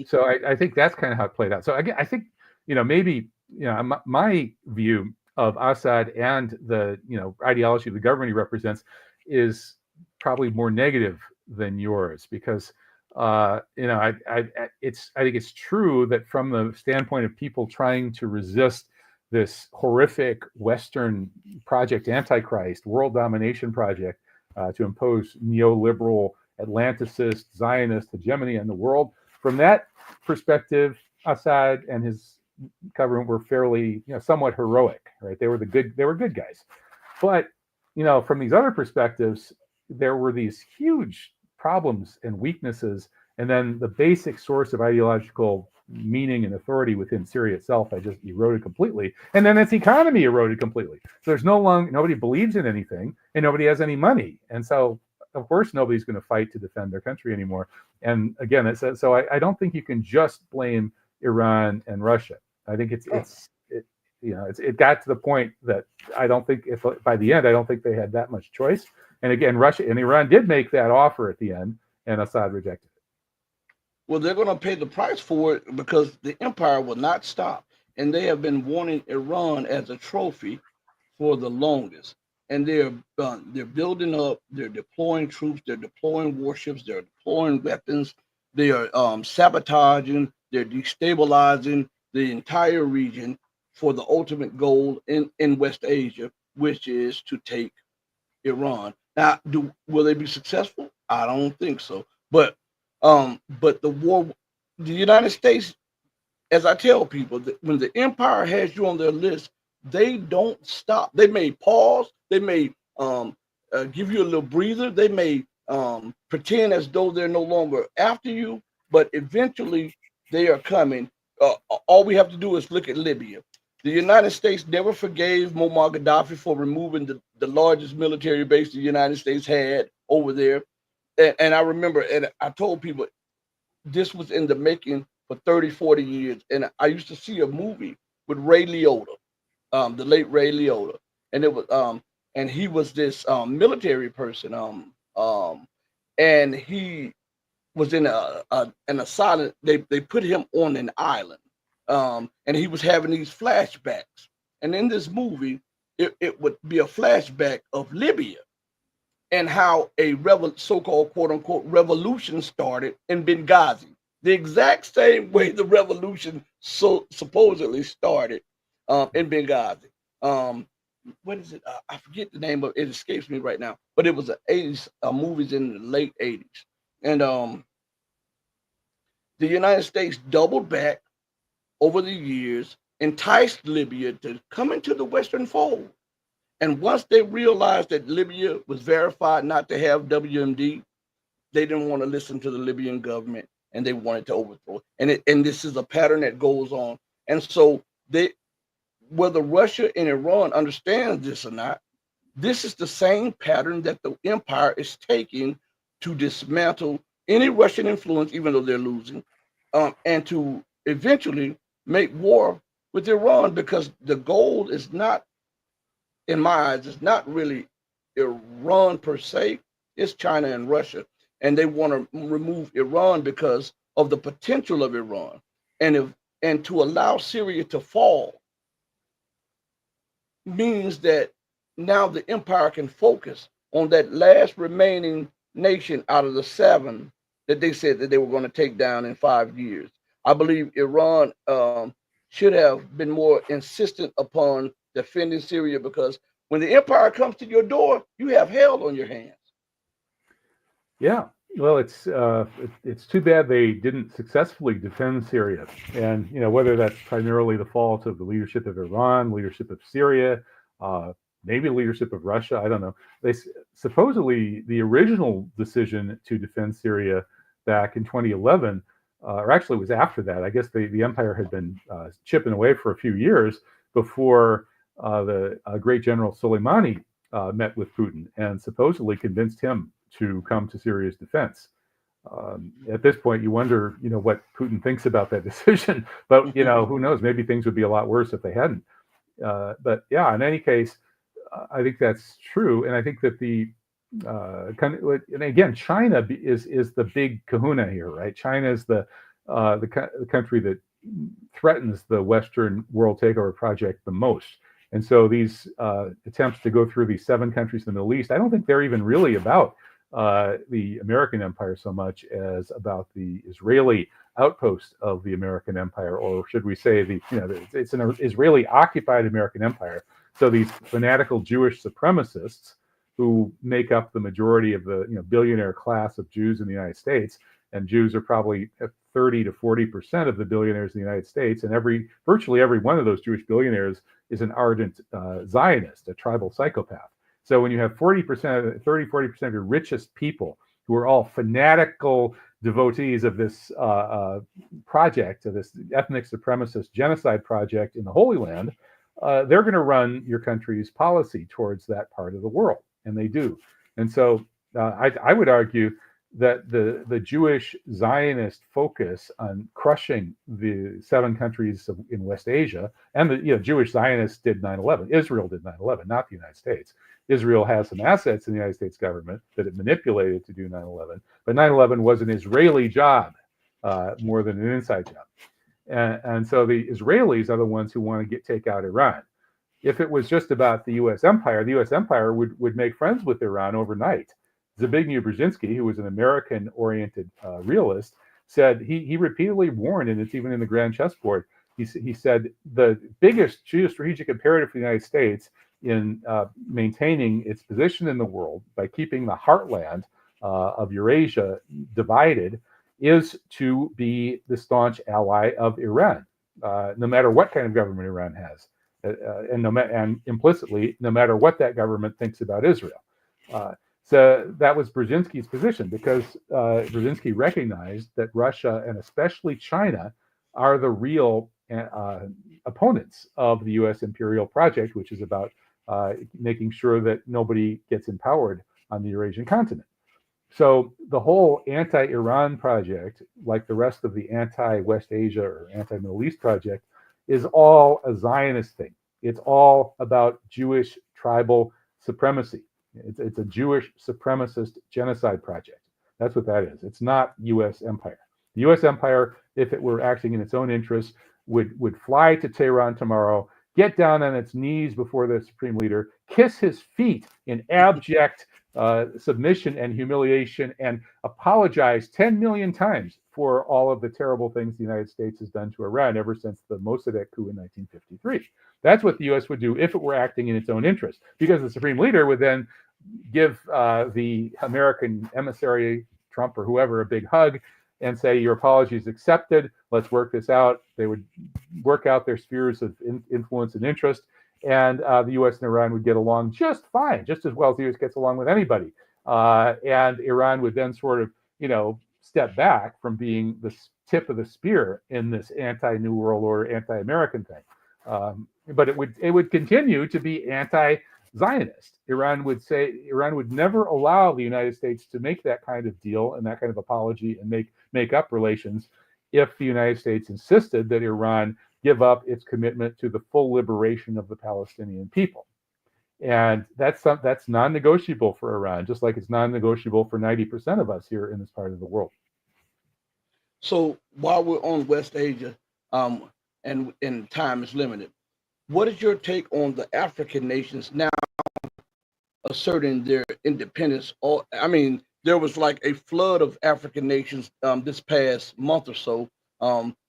So I think that's kind of how it played out. So again, I think, maybe, my view of Assad and the, ideology of the government he represents is probably more negative than yours, because I think it's true that from the standpoint of people trying to resist this horrific Western project, Antichrist, world domination project, to impose neoliberal, Atlanticist, Zionist hegemony on the world, from that perspective, Assad and his government were fairly, somewhat heroic, right? They were good guys. But, from these other perspectives, there were these huge problems and weaknesses, and then the basic source of ideological meaning and authority within Syria itself had just eroded completely, and then its economy eroded completely. So there's nobody believes in anything, and nobody has any money, and so of course nobody's going to fight to defend their country anymore. And again, so I don't think you can just blame Iran and Russia. I think it got to the point that I don't think, if by the end, I don't think they had that much choice. And again, Russia and Iran did make that offer at the end, and Assad rejected it. Well, they're going to pay the price for it because the empire will not stop. And they have been wanting Iran as a trophy for the longest. And they're building up, they're deploying troops, they're deploying warships, they're deploying weapons, they are sabotaging, they're destabilizing the entire region for the ultimate goal in West Asia, which is to take Iran. Now, will they be successful? I don't think so. But the United States, as I tell people, that when the empire has you on their list, they don't stop. They may pause. They may give you a little breather. They may pretend as though they're no longer after you, but eventually they are coming. All we have to do is look at Libya. The United States never forgave Muammar Gaddafi for removing the largest military base the United States had over there. And I remember, and I told people this was in the making for 30, 40 years. And I used to see a movie with Ray Liotta, the late Ray Liotta. And it was and he was this military person. And he was in an asylum. They put him on an island, and he was having these flashbacks. And in this movie, it would be a flashback of Libya and how a so-called quote unquote revolution started in Benghazi. The exact same way the revolution supposedly started in Benghazi. Um, what is it? I forget the name of it. It escapes me right now. But it was a 80s movies in the late 80s. And the United States doubled back over the years, enticed Libya to come into the Western fold. And once they realized that Libya was verified not to have WMD, they didn't want to listen to the Libyan government and they wanted to overthrow it. And this is a pattern that goes on. And so they, whether Russia and Iran understand this or not, this is the same pattern that the empire is taking to dismantle any Russian influence, even though they're losing, and to eventually make war with Iran, because the goal is not, in my eyes, it's not really Iran per se, it's China and Russia. And they want to remove Iran because of the potential of Iran. And to allow Syria to fall means that now the empire can focus on that last remaining nation out of the 7 that they said that they were going to take down in 5 years. I believe Iran should have been more insistent upon defending Syria, because when the empire comes to your door, you have hell on your hands. Yeah, well, it's too bad they didn't successfully defend Syria, and whether that's primarily the fault of the leadership of Iran, leadership of Syria, maybe leadership of Russia. I don't know. They supposedly the original decision to defend Syria back in 2011, or actually it was after that. I guess the empire had been chipping away for a few years before the great General Soleimani met with Putin and supposedly convinced him to come to Syria's defense. At this point, you wonder, what Putin thinks about that decision. But who knows? Maybe things would be a lot worse if they hadn't. But yeah, in any case, I think that's true, and I think that and again, China is the big kahuna here, right? China is the country that threatens the Western world takeover project the most. And so these attempts to go through these 7 countries in the Middle East, I don't think they're even really about the American empire so much as about the Israeli outpost of the American empire, or should we say it's an Israeli occupied American empire. So these fanatical Jewish supremacists who make up the majority of the billionaire class of Jews in the United States, and Jews are probably 30 to 40% of the billionaires in the United States, and virtually every one of those Jewish billionaires is an ardent Zionist, a tribal psychopath. So when you have 40%, 30, 40% of your richest people who are all fanatical devotees of this project, of this ethnic supremacist genocide project in the Holy Land, they're going to run your country's policy towards that part of the world, and they do. And so I would argue that the Jewish Zionist focus on crushing the 7 countries in West Asia, and the Jewish Zionists did 9/11. Israel did 9/11, not the United States. Israel has some assets in the United States government that it manipulated to do 9/11, but 9/11 was an Israeli job more than an inside job. And so the Israelis are the ones who want to take out Iran. If it was just about the U.S. empire, the U.S. empire would make friends with Iran overnight. Zbigniew Brzezinski, who was an American-oriented realist, said he repeatedly warned, and it's even in the Grand Chessboard, he said the biggest geostrategic imperative for the United States in maintaining its position in the world by keeping the heartland of Eurasia divided is to be the staunch ally of Iran, no matter what kind of government Iran has, and implicitly, no matter what that government thinks about Israel. So that was Brzezinski's position, because Brzezinski recognized that Russia and especially China are the real opponents of the U.S. imperial project, which is about making sure that nobody gets empowered on the Eurasian continent. So the whole anti-Iran project, like the rest of the anti-West Asia or anti-Middle East project, is all a Zionist thing. It's all about Jewish tribal supremacy. It's a Jewish supremacist genocide project. That's what that is. It's not U.S. empire. The U.S. empire, if it were acting in its own interests, would fly to Tehran tomorrow, get down on its knees before the supreme leader, kiss his feet in abject submission and humiliation, and apologize 10 million times for all of the terrible things the United States has done to Iran ever since the Mossadegh coup in 1953. That's what the U.S. would do if it were acting in its own interest, because the supreme leader would then give the American emissary, Trump or whoever, a big hug and say, your apology is accepted. Let's work this out. They would work out their spheres of influence and interest, and the U.S. and Iran would get along just fine, just as well as the U.S. gets along with anybody. And Iran would then sort of, step back from being the tip of the spear in this anti-New World Order, anti-American thing. But it would continue to be anti-Zionist. Iran would never allow the United States to make that kind of deal and that kind of apology and make up relations if the United States insisted that Iran give up its commitment to the full liberation of the Palestinian people. And that's non-negotiable for Iran, just like it's non-negotiable for 90% of us here in this part of the world. So while we're on West Asia, and time is limited, what is your take on the African nations now asserting their independence? There was like a flood of African nations this past month or so,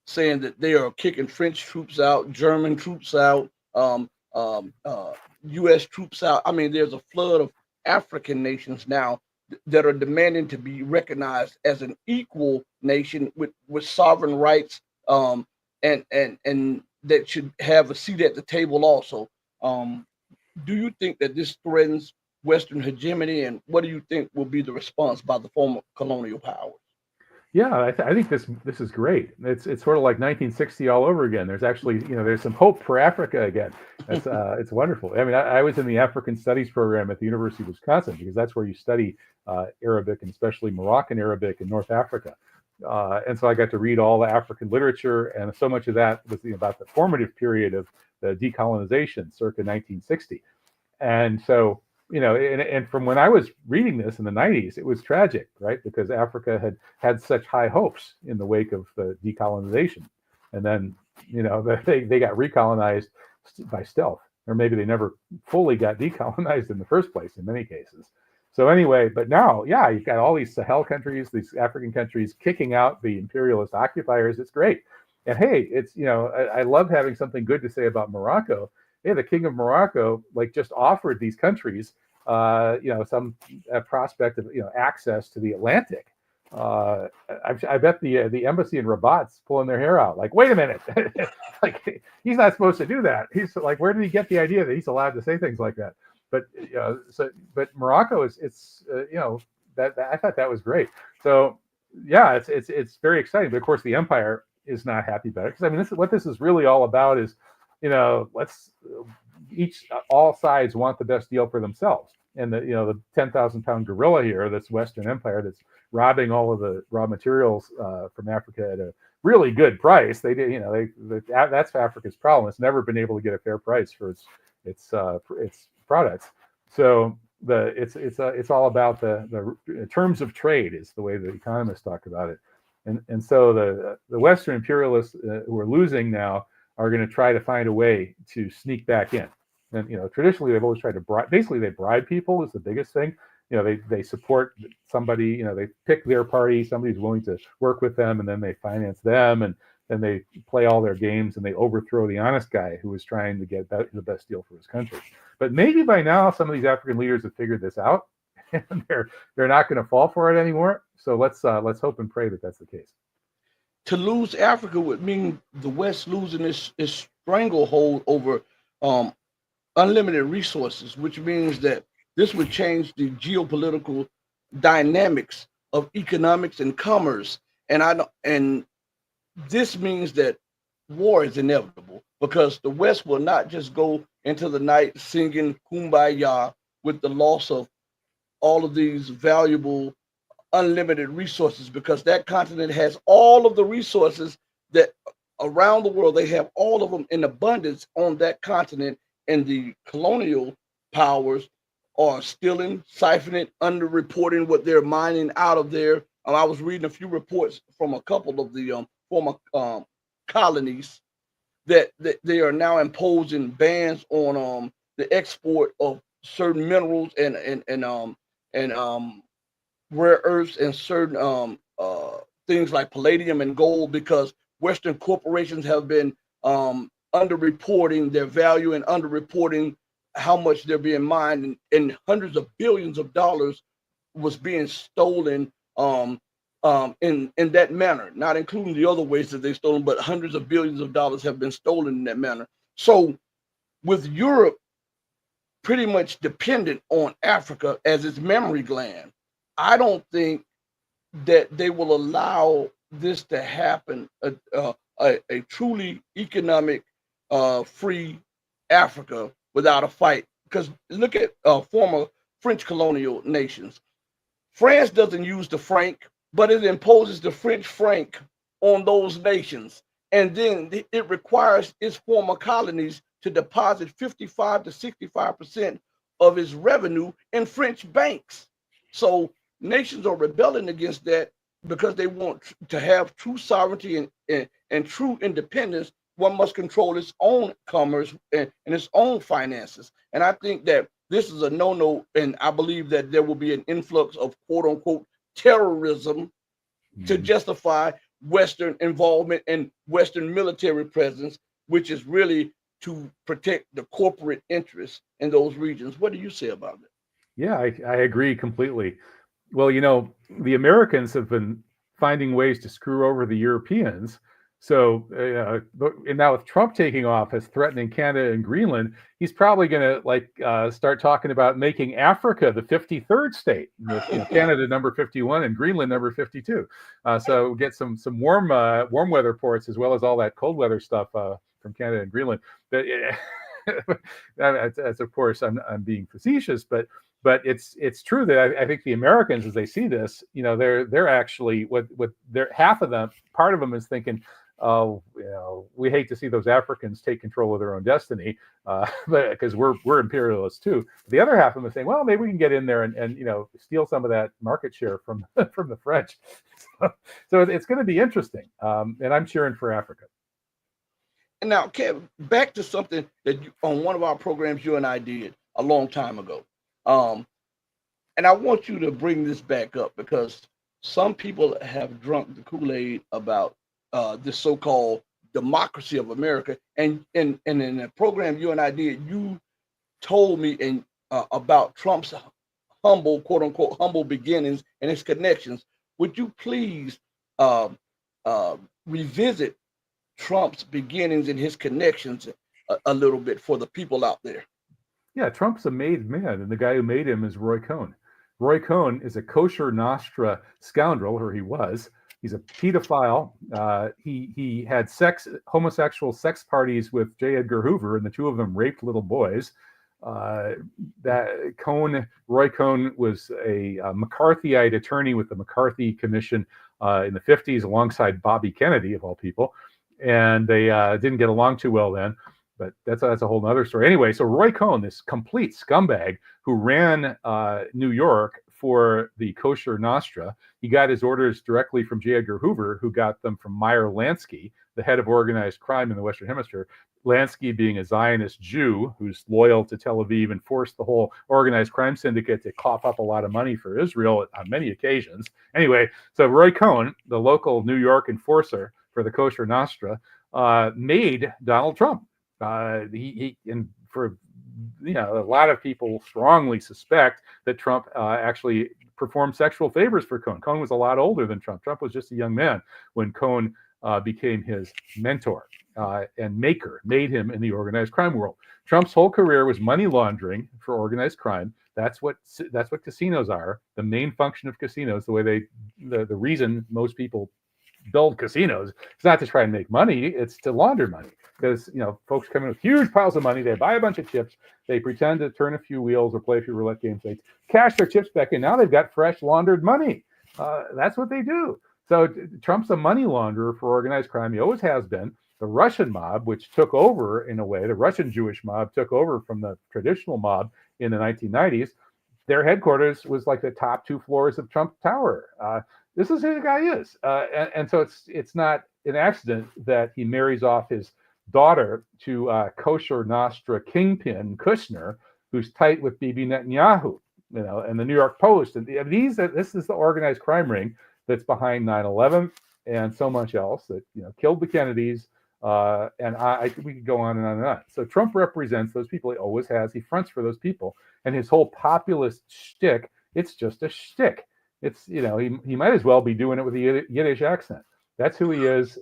saying that they are kicking French troops out, German troops out, U.S. troops out. There's a flood of African nations now that are demanding to be recognized as an equal nation with sovereign rights, and that should have a seat at the table also. Do you think that this threatens Western hegemony, and what do you think will be the response by the former colonial powers? Yeah, I think this is great. It's sort of like 1960 all over again. There's actually, there's some hope for Africa again. That's it's wonderful. I was in the African Studies program at the University of Wisconsin, because that's where you study Arabic, and especially Moroccan Arabic in North Africa. And so I got to read all the African literature, and so much of that was about the formative period of the decolonization, circa 1960. And so, and from when I was reading this in the 90s, it was tragic, right? Because Africa had such high hopes in the wake of the decolonization. And then, they got recolonized by stealth, or maybe they never fully got decolonized in the first place in many cases. So anyway, but now, yeah, you've got all these Sahel countries, these African countries kicking out the imperialist occupiers. It's great. And hey, it's, I love having something good to say about Morocco. Hey, the king of Morocco just offered these countries, some prospect of access to the Atlantic. I bet the embassy in Rabat's pulling their hair out. Like, wait a minute, he's not supposed to do that. He's like, where did he get the idea that he's allowed to say things like that? But but Morocco is that I thought that was great. So yeah, it's very exciting. But of course, the empire is not happy about it, because this is really all about is, all sides want the best deal for themselves. And the 10,000 pound gorilla here, that's Western empire, that's robbing all of the raw materials from Africa at a really good price. That's Africa's problem. It's never been able to get a fair price for its products. So it's all about the terms of trade, is the way the economists talk about it. And so the Western imperialists who are losing now are going to try to find a way to sneak back in. And traditionally they've always tried to bribe. Basically, they bribe people is the biggest thing. They support somebody. They pick their party, somebody who's willing to work with them, and then they finance them, and then they play all their games, and they overthrow the honest guy who is trying to get the best deal for his country. But maybe by now some of these African leaders have figured this out, and they're not going to fall for it anymore. So let's hope and pray that that's the case. To lose Africa would mean the West losing its stranglehold over unlimited resources, which means that this would change the geopolitical dynamics of economics and commerce. And this means that war is inevitable, because the West will not just go into the night singing Kumbaya with the loss of all of these valuable unlimited resources, because that continent has all of the resources that around the world. They have all of them in abundance on that continent, and the colonial powers are stealing, siphoning, underreporting what they're mining out of there. I was reading a few reports from a couple of the former colonies that they are now imposing bans on the export of certain minerals and rare earths and certain things like palladium and gold because Western corporations have been underreporting their value and underreporting how much they're being mined, and hundreds of billions of dollars was being stolen in that manner, not including the other ways that they've stolen, but hundreds of billions of dollars have been stolen in that manner. So with Europe pretty much dependent on Africa as its memory gland, I don't think that they will allow this to happen. A truly economic, free Africa without a fight. Because look at former French colonial nations. France doesn't use the franc, but it imposes the French franc on those nations. And then it requires its former colonies to deposit 55 to 65% of its revenue in French banks. So nations are rebelling against that because they want to have true sovereignty and true independence. One must control its own commerce and its own finances. And I think that this is a no-no, and I believe that there will be an influx of quote-unquote terrorism to justify Western involvement and Western military presence, which is really to protect the corporate interests in those regions. What do you say about it? Yeah, I agree completely. Well, the Americans have been finding ways to screw over the Europeans. So, and now with Trump taking office, threatening Canada and Greenland, he's probably going to start talking about making Africa the 53rd state, with Canada number 51 and Greenland number 52. So get some warm weather ports as well as all that cold weather stuff from Canada and Greenland. But that's of course I'm being facetious, but it's true that I think the Americans, as they see this, they're actually what they're half of them, part of them is thinking, oh, we hate to see those Africans take control of their own destiny, but because we're imperialists too. The other half of them is saying, well, maybe we can get in there and steal some of that market share from from the French. So it's going to be interesting, and I'm cheering for Africa. And now, Kevin, back to something that on one of our programs you and I did a long time ago. And I want you to bring this back up because some people have drunk the Kool-Aid about this so-called democracy of America. And in the program you and I did, you told me about Trump's humble, quote unquote, humble beginnings and his connections. Would you please revisit Trump's beginnings and his connections a little bit for the people out there? Yeah, Trump's a made man, and the guy who made him is Roy Cohn. Roy Cohn is a kosher Nostra scoundrel, or he was. He's a pedophile. He had homosexual sex parties with J. Edgar Hoover, and the two of them raped little boys. Roy Cohn was a McCarthyite attorney with the McCarthy Commission in the 50s, alongside Bobby Kennedy, of all people. And they didn't get along too well then. But that's a whole other story. Anyway, so Roy Cohn, this complete scumbag who ran New York for the Kosher Nostra, he got his orders directly from J. Edgar Hoover, who got them from Meyer Lansky, the head of organized crime in the Western Hemisphere. Lansky being a Zionist Jew who's loyal to Tel Aviv and forced the whole organized crime syndicate to cough up a lot of money for Israel on many occasions. Anyway, so Roy Cohn, the local New York enforcer for the Kosher Nostra, made Donald Trump. A lot of people strongly suspect that Trump actually performed sexual favors for Cohn. Cohn was a lot older than Trump. Trump was just a young man when Cohn became his mentor and made him in the organized crime world. Trump's whole career was money laundering for organized crime. That's what casinos are. The main function of casinos, the reason most people build casinos, it's not to try and make money, it's to launder money. Because folks come in with huge piles of money, they buy a bunch of chips, they pretend to turn a few wheels or play a few roulette games, they cash their chips back in. Now they've got fresh laundered money. That's what they do. So Trump's a money launderer for organized crime. He always has been. The Russian mob, which took over in a way, the Russian Jewish mob took over from the traditional mob in the 1990s. their headquarters was like the top 2 floors of Trump Tower. This is who the guy is, and so it's not an accident that he marries off his daughter to kosher Nostra kingpin Kushner, who's tight with Bibi Netanyahu, and the New York Post, and this is the organized crime ring that's behind 9/11 and so much else that killed the Kennedys, and we could go on and on and on. So Trump represents those people. He always has. He fronts for those people, and his whole populist shtick, it's just a shtick. It's he might as well be doing it with a Yiddish accent. That's who he is.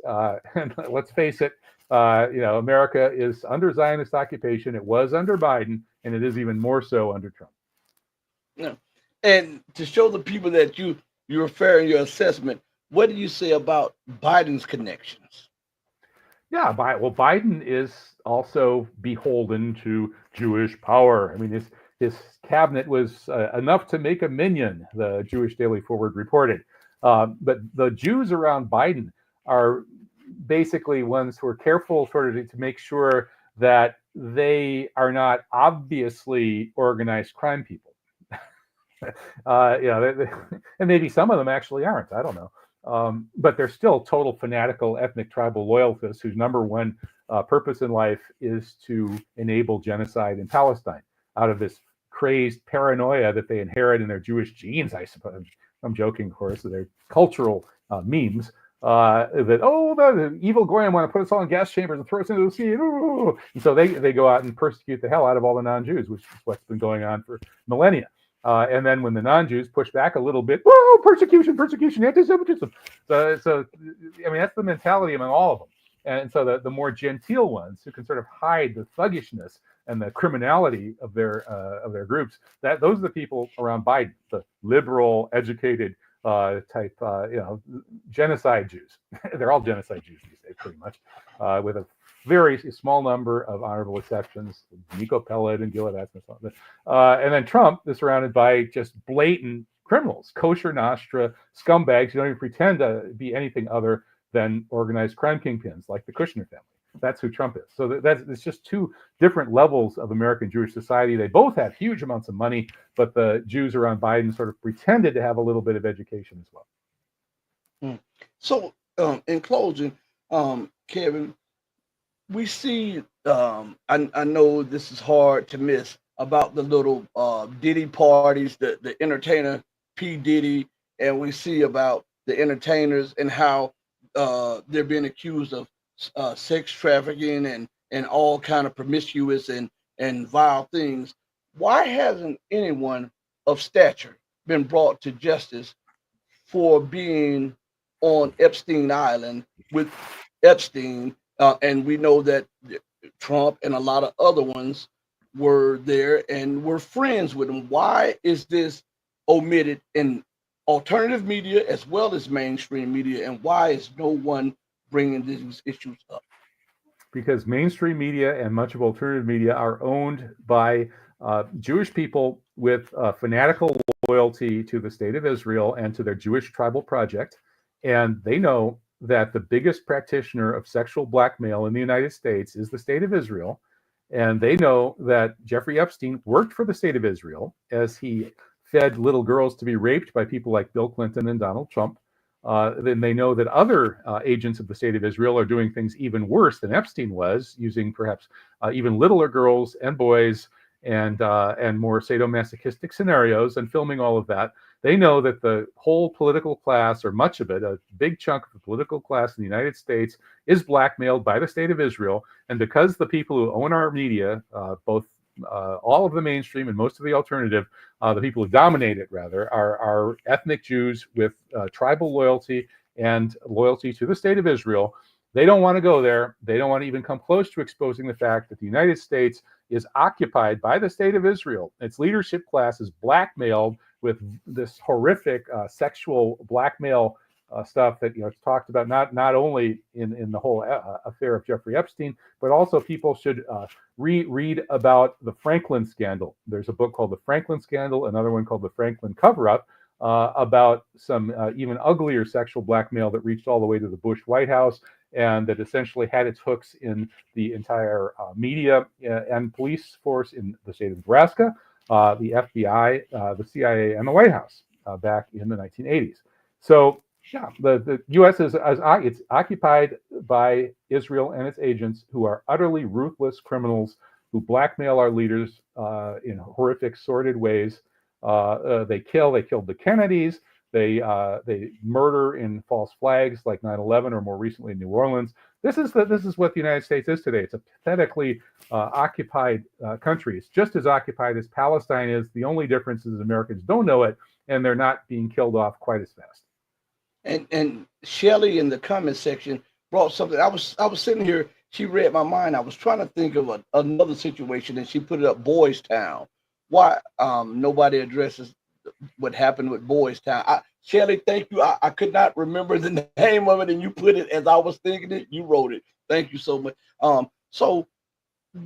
And let's face it, America is under Zionist occupation. It was under Biden, and it is even more so under Trump. Yeah. And to show the people that you're fair in your assessment, what do you say about Biden's connections? Yeah, Biden is also beholden to Jewish power. I mean, his cabinet was enough to make a minion, the Jewish Daily Forward reported. But the Jews around Biden are basically ones who are careful sort of to make sure that they are not obviously organized crime people. And maybe some of them actually aren't. I don't know. But they're still total fanatical ethnic tribal loyalists whose number one purpose in life is to enable genocide in Palestine out of this crazed paranoia that they inherit in their Jewish genes, I suppose. I'm joking, of course. They're cultural memes that, the evil Goyim want to put us all in gas chambers and throw us into the sea. Ooh. And so they go out and persecute the hell out of all the non-Jews, which is what's been going on for millennia. And then when the non-Jews push back a little bit, whoa, persecution, anti-Semitism. So I mean, that's the mentality among all of them. And so the more genteel ones who can sort of hide the thuggishness and the criminality of their groups, those are the people around Biden, the liberal, educated type, genocide Jews. They're all genocide Jews these days, pretty much, with a very small number of honorable exceptions, Nico Pellet and Gilad Atzmon. And then Trump is surrounded by just blatant criminals, kosher Nostra scumbags who don't even pretend to be anything other than organized crime kingpins like the Kushner family. That's who Trump is. So it's just two different levels of American Jewish society. They both have huge amounts of money, but the Jews around Biden sort of pretended to have a little bit of education as well. So in closing, Kevin, we see, I know this is hard to miss, about the little Diddy parties, the entertainer P. Diddy, and we see about the entertainers and how they're being accused of sex trafficking and all kind of promiscuous and vile things. Why hasn't anyone of stature been brought to justice for being on Epstein Island with Epstein? And we know that Trump and a lot of other ones were there and were friends with him. Why is this omitted in alternative media as well as mainstream media? And why is no one bringing these issues up? Because mainstream media and much of alternative media are owned by Jewish people with fanatical loyalty to the state of Israel and to their Jewish tribal project. And they know that the biggest practitioner of sexual blackmail in the United States is the state of Israel. And they know that Jeffrey Epstein worked for the state of Israel as he fed little girls to be raped by people like Bill Clinton and Donald Trump. Then they know that other agents of the state of Israel are doing things even worse than Epstein was, using perhaps even littler girls and boys and more sadomasochistic scenarios and filming all of that. They know that the whole political class, or much of it, a big chunk of the political class in the United States, is blackmailed by the state of Israel. And because the people who own our media, both all of the mainstream and most of the alternative, the people who dominate it, rather, are ethnic Jews with tribal loyalty and loyalty to the state of Israel, they don't want to go there. They don't want to even come close to exposing the fact that the United States is occupied by the state of Israel. Its leadership class is blackmailed with this horrific sexual blackmail stuff that it's talked about not only in the whole affair of Jeffrey Epstein, but also people should read about the Franklin scandal. There's a book called The Franklin Scandal, another one called The Franklin Cover-Up, about some even uglier sexual blackmail that reached all the way to the Bush White House and that essentially had its hooks in the entire media and police force in the state of Nebraska. the FBI, the CIA, and the White House back in the 1980s. So yeah, the U.S. it's occupied by Israel and its agents who are utterly ruthless criminals who blackmail our leaders in horrific, sordid ways. They killed the Kennedys. They murder in false flags like 9/11 or more recently New Orleans. This is what the United States is today. It's a pathetically occupied country. It's just as occupied as Palestine is. The only difference is Americans don't know it, and they're not being killed off quite as fast. And Shelley in the comment section brought something. I was sitting here. She read my mind. I was trying to think of another situation, and she put it up Boys Town. Why nobody addresses what happened with Boys Town? Shelley, thank you. I could not remember the name of it, and you put it as I was thinking it. You wrote it. Thank you so much. So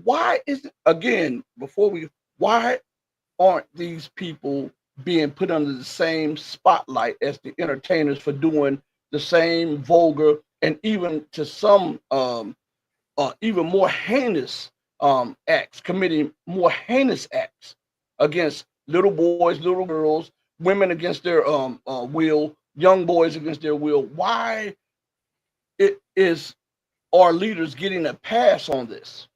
why is it again before we why aren't these people being put under the same spotlight as the entertainers for doing the same vulgar and even to some even more heinous acts, committing more heinous acts against little boys, little girls, women against their will, young boys against their will? Why it is our leaders getting a pass on this?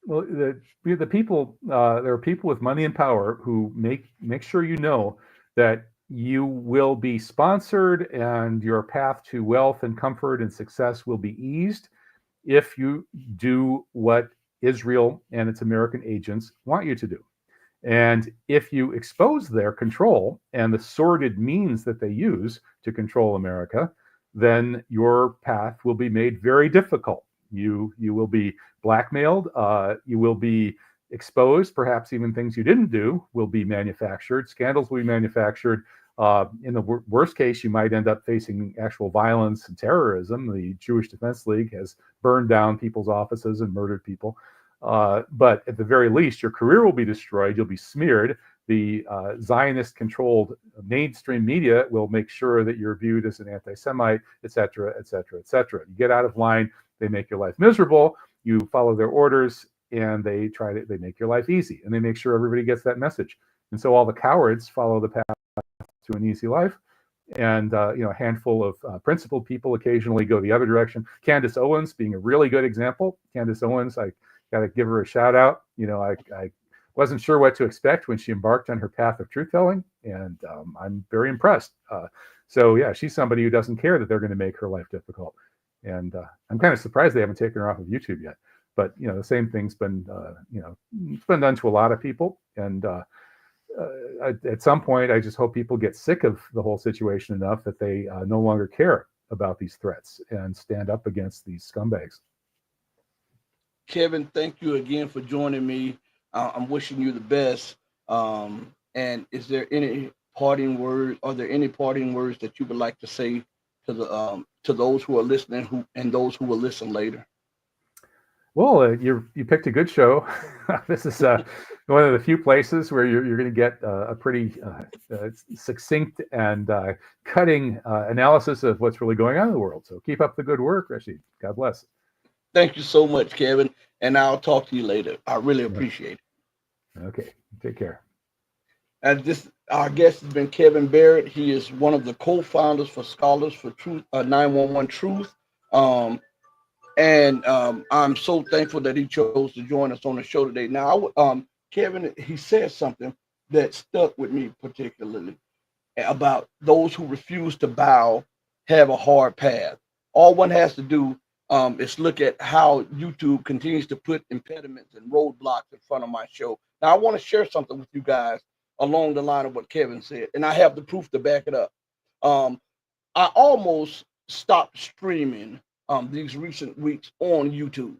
Well, the people, there are people with money and power who make sure you know that you will be sponsored and your path to wealth and comfort and success will be eased if you do what Israel and its American agents want you to do. And if you expose their control and the sordid means that they use to control America, then your path will be made very difficult. You will be blackmailed. You will be exposed. Perhaps even things you didn't do will be manufactured. Scandals will be manufactured. In the worst case, you might end up facing actual violence and terrorism. The Jewish Defense League has burned down people's offices and murdered people. But at the very least, your career will be destroyed. You'll be smeared. The Zionist-controlled mainstream media will make sure that you're viewed as an anti-Semite, et cetera, et cetera, et cetera. You get out of line, they make your life miserable. You follow their orders, and they make your life easy, and they make sure everybody gets that message. And so all the cowards follow the path to an easy life. And a handful of principled people occasionally go the other direction. Candace Owens being a really good example. Candace Owens, I got to give her a shout out. I wasn't sure what to expect when she embarked on her path of truth telling, and I'm very impressed. So yeah, she's somebody who doesn't care that they're going to make her life difficult. And I'm kind of surprised they haven't taken her off of YouTube yet. But the same thing's been it's been done to a lot of people. And at some point, I just hope people get sick of the whole situation enough that they no longer care about these threats and stand up against these scumbags. Kevin, thank you again for joining me. I'm wishing you the best. And is there any parting words? Are there any parting words that you would like to say to those who are listening, and those who will listen later? Well, you picked a good show. This is one of the few places where you're going to get a pretty succinct and cutting analysis of what's really going on in the world. So keep up the good work, Rashid. God bless. Thank you so much, Kevin. And I'll talk to you later. I really appreciate it. Okay. Take care. And our guest has been Kevin Barrett. He is one of the co-founders for Scholars for Truth, 911 Truth. And I'm so thankful that he chose to join us on the show today. Now, Kevin, he said something that stuck with me particularly about those who refuse to bow have a hard path. All one has to do is look at how YouTube continues to put impediments and roadblocks in front of my show. Now, I want to share something with you guys along the line of what Kevin said, and I have the proof to back it up. I almost stopped streaming these recent weeks on YouTube,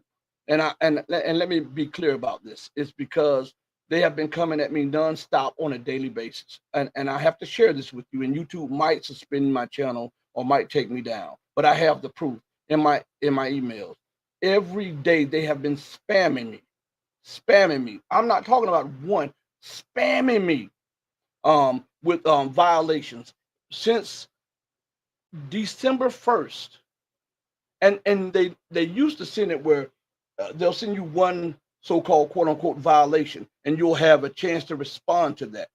and let me be clear about this. It's because they have been coming at me nonstop on a daily basis, and I have to share this with you. And YouTube might suspend my channel or might take me down, but I have the proof in my emails. Every day they have been spamming me. I'm not talking about one, spamming me with violations since December 1st. And they used to send it where they'll send you one so-called quote-unquote violation, and you'll have a chance to respond to that.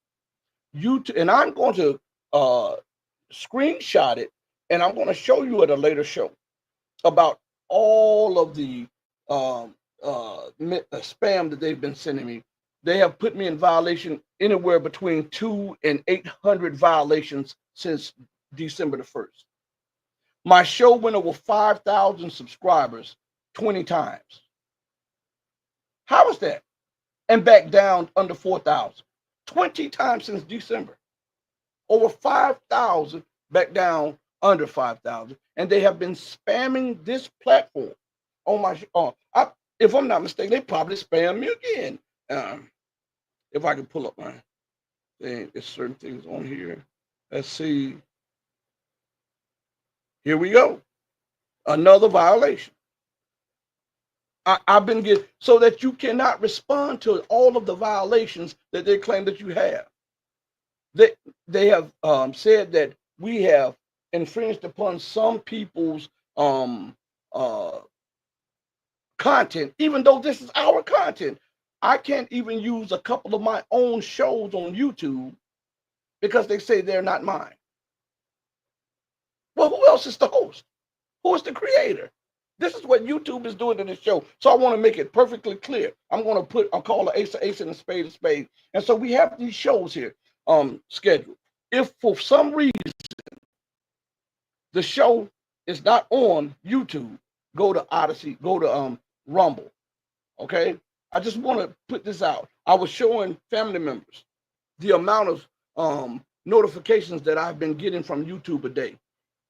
And I'm going to screenshot it, and I'm going to show you at a later show about all of the spam that they've been sending me. They have put me in violation anywhere between 200 and 800 violations since December the 1st. My show went over 5,000 subscribers 20 times. How is that? And back down under 4,000. 20 times since December. Over 5,000, back down under 5,000. And they have been spamming this platform on my show. If I'm not mistaken, they probably spam me again. If I can pull up my thing, there's certain things on here. Let's see. Here we go. Another violation. I've been getting, so that you cannot respond to all of the violations that they claim that you have. They have said that we have infringed upon some people's content, even though this is our content. I can't even use a couple of my own shows on YouTube because they say they're not mine. Well, who else is the host? Who is the creator? This is what YouTube is doing to this show. So I want to make it perfectly clear. I'm going to call an ace and a spade a spade. And so we have these shows here scheduled. If for some reason the show is not on YouTube, go to Odyssey, go to Rumble. Okay? I just want to put this out. I was showing family members the amount of notifications that I've been getting from YouTube a day.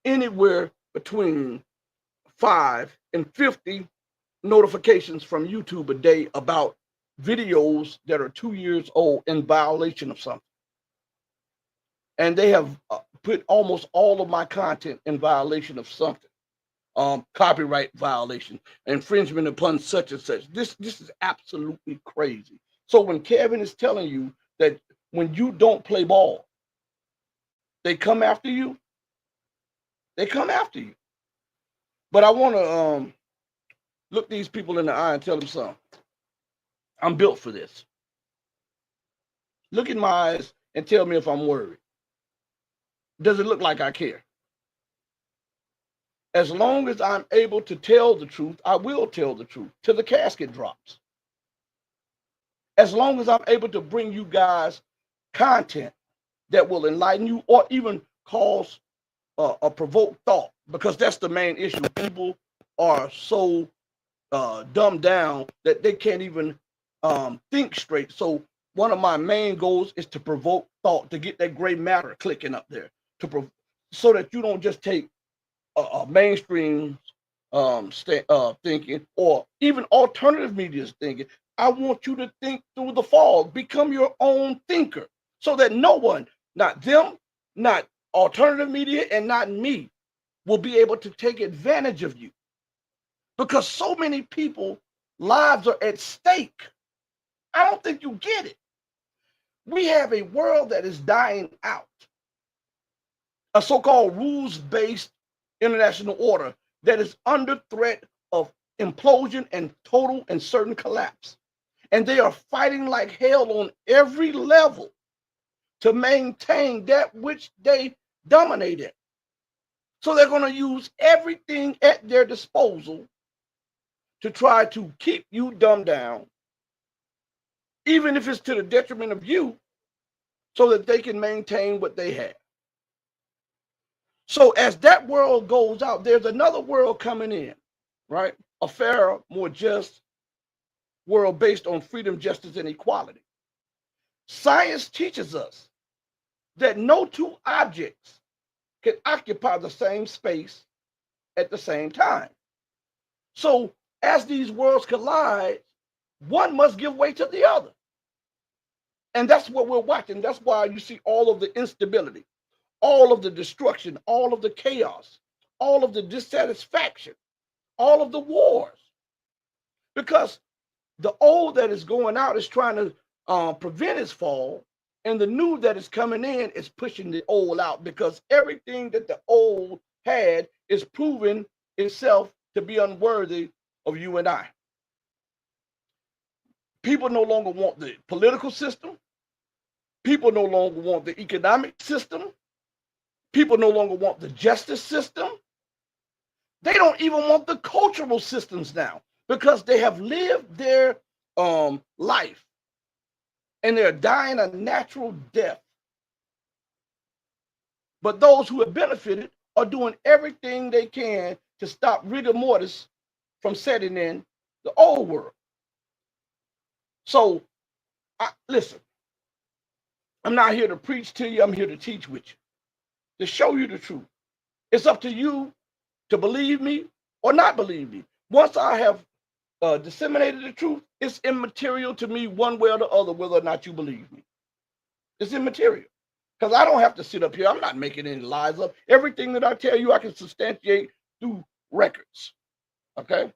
Anywhere between 5 and 50 notifications from YouTube a day about videos that are 2 years old in violation of something. And they have put almost all of my content in violation of something. Copyright violation, infringement upon such and such. This is absolutely crazy. So when Kevin is telling you that when you don't play ball, they come after you, they come after you. But I want to look these people in the eye and tell them something. I'm built for this. Look in my eyes and tell me if I'm worried. Does it look like I care? As long as I'm able to tell the truth, I will tell the truth till the casket drops. As long as I'm able to bring you guys content that will enlighten you or even cause a provoked thought, because that's the main issue. People are so dumbed down that they can't even think straight. So one of my main goals is to provoke thought, to get that gray matter clicking up there, so that you don't just take mainstream thinking or even alternative media's thinking. I want you to think through the fog, become your own thinker, so that no one, not them, not alternative media, and not me, will be able to take advantage of you. Because so many people lives are at stake. I don't think you get it. We have a world that is dying out, a so-called rules-based international order that is under threat of implosion and total and certain collapse. And they are fighting like hell on every level to maintain that which they dominated. So they're going to use everything at their disposal to try to keep you dumbed down, even if it's to the detriment of you, so that they can maintain what they have. So as that world goes out, there's another world coming in, right? A fairer, more just world based on freedom, justice, and equality. Science teaches us that no two objects can occupy the same space at the same time. So as these worlds collide, one must give way to the other. And that's what we're watching. That's why you see all of the instability, all of the destruction, all of the chaos, all of the dissatisfaction, all of the wars. Because the old that is going out is trying to prevent its fall, and the new that is coming in is pushing the old out, because everything that the old had is proving itself to be unworthy of you and I. People no longer want the political system. People no longer want the economic system. People no longer want the justice system. They don't even want the cultural systems now because they have lived their life and they're dying a natural death. But those who have benefited are doing everything they can to stop rigor mortis from setting in the old world. So, listen, I'm not here to preach to you. I'm here to teach with you, to show you the truth. It's up to you to believe me or not believe me. Once I have disseminated the truth, it's immaterial to me one way or the other whether or not you believe me. It's immaterial because I don't have to sit up here. I'm not making any lies up. Everything that I tell you, I can substantiate through records. Okay?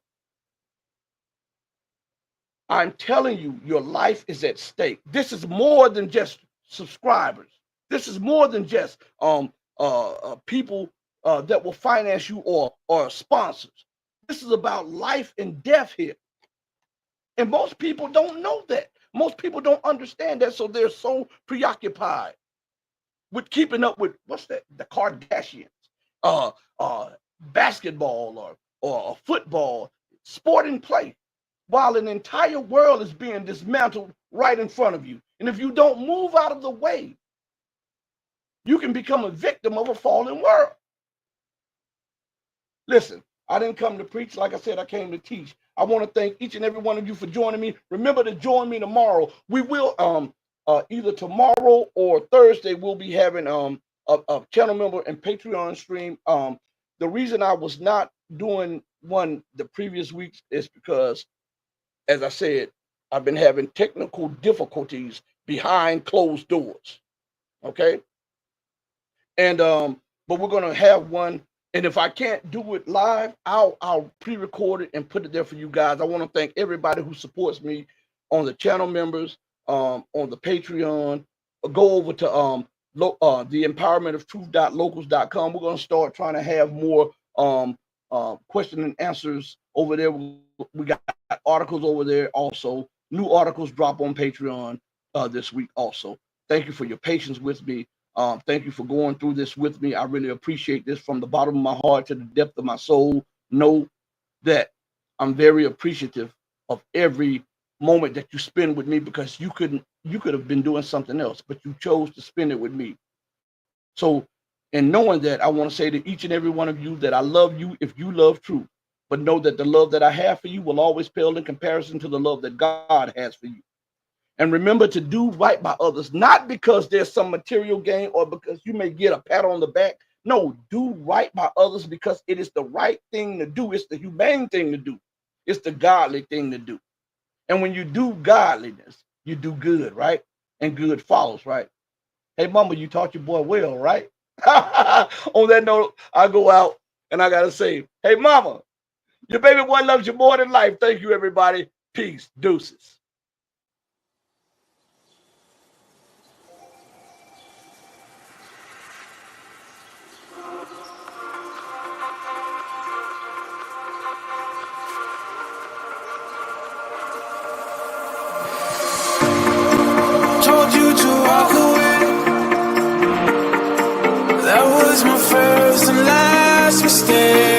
I'm telling you, your life is at stake. This is more than just subscribers. This is more than just people that will finance you or sponsors. This is about life and death here. And most people don't know that. Most people don't understand that, so they're so preoccupied with keeping up with what's that? The Kardashians, basketball or football, sport and play, while an entire world is being dismantled right in front of you. And if you don't move out of the way, you can become a victim of a fallen world. Listen, I didn't come to preach. Like I said, I came to teach. I want to thank each and every one of you for joining me. Remember to join me tomorrow. We will either tomorrow or Thursday we'll be having a channel member and Patreon stream. The reason I was not doing one the previous weeks is because, as I said, I've been having technical difficulties behind closed doors. Okay. And but we're gonna have one. And if I can't do it live, I'll pre-record it and put it there for you guys. I want to thank everybody who supports me on the channel members, on the Patreon. Go over to the empowermentoftruth.locals.com. We're going to start trying to have more question and answers over there. We got articles over there also. New articles drop on Patreon this week also. Thank you for your patience with me. Thank you for going through this with me. I really appreciate this from the bottom of my heart to the depth of my soul. Know that I'm very appreciative of every moment that you spend with me because you could have been doing something else, but you chose to spend it with me. So, in knowing that, I want to say to each and every one of you that I love you if you love truth, but know that the love that I have for you will always pale in comparison to the love that God has for you. And remember to do right by others, not because there's some material gain or because you may get a pat on the back. No, do right by others because it is the right thing to do. It's the humane thing to do. It's the godly thing to do. And when you do godliness, you do good, right? And good follows, right? Hey, mama, you taught your boy well, right? On that note, I go out and I got to say, hey, mama, your baby boy loves you more than life. Thank you, everybody. Peace. Deuces. Told you to walk away. That was my first and last mistake.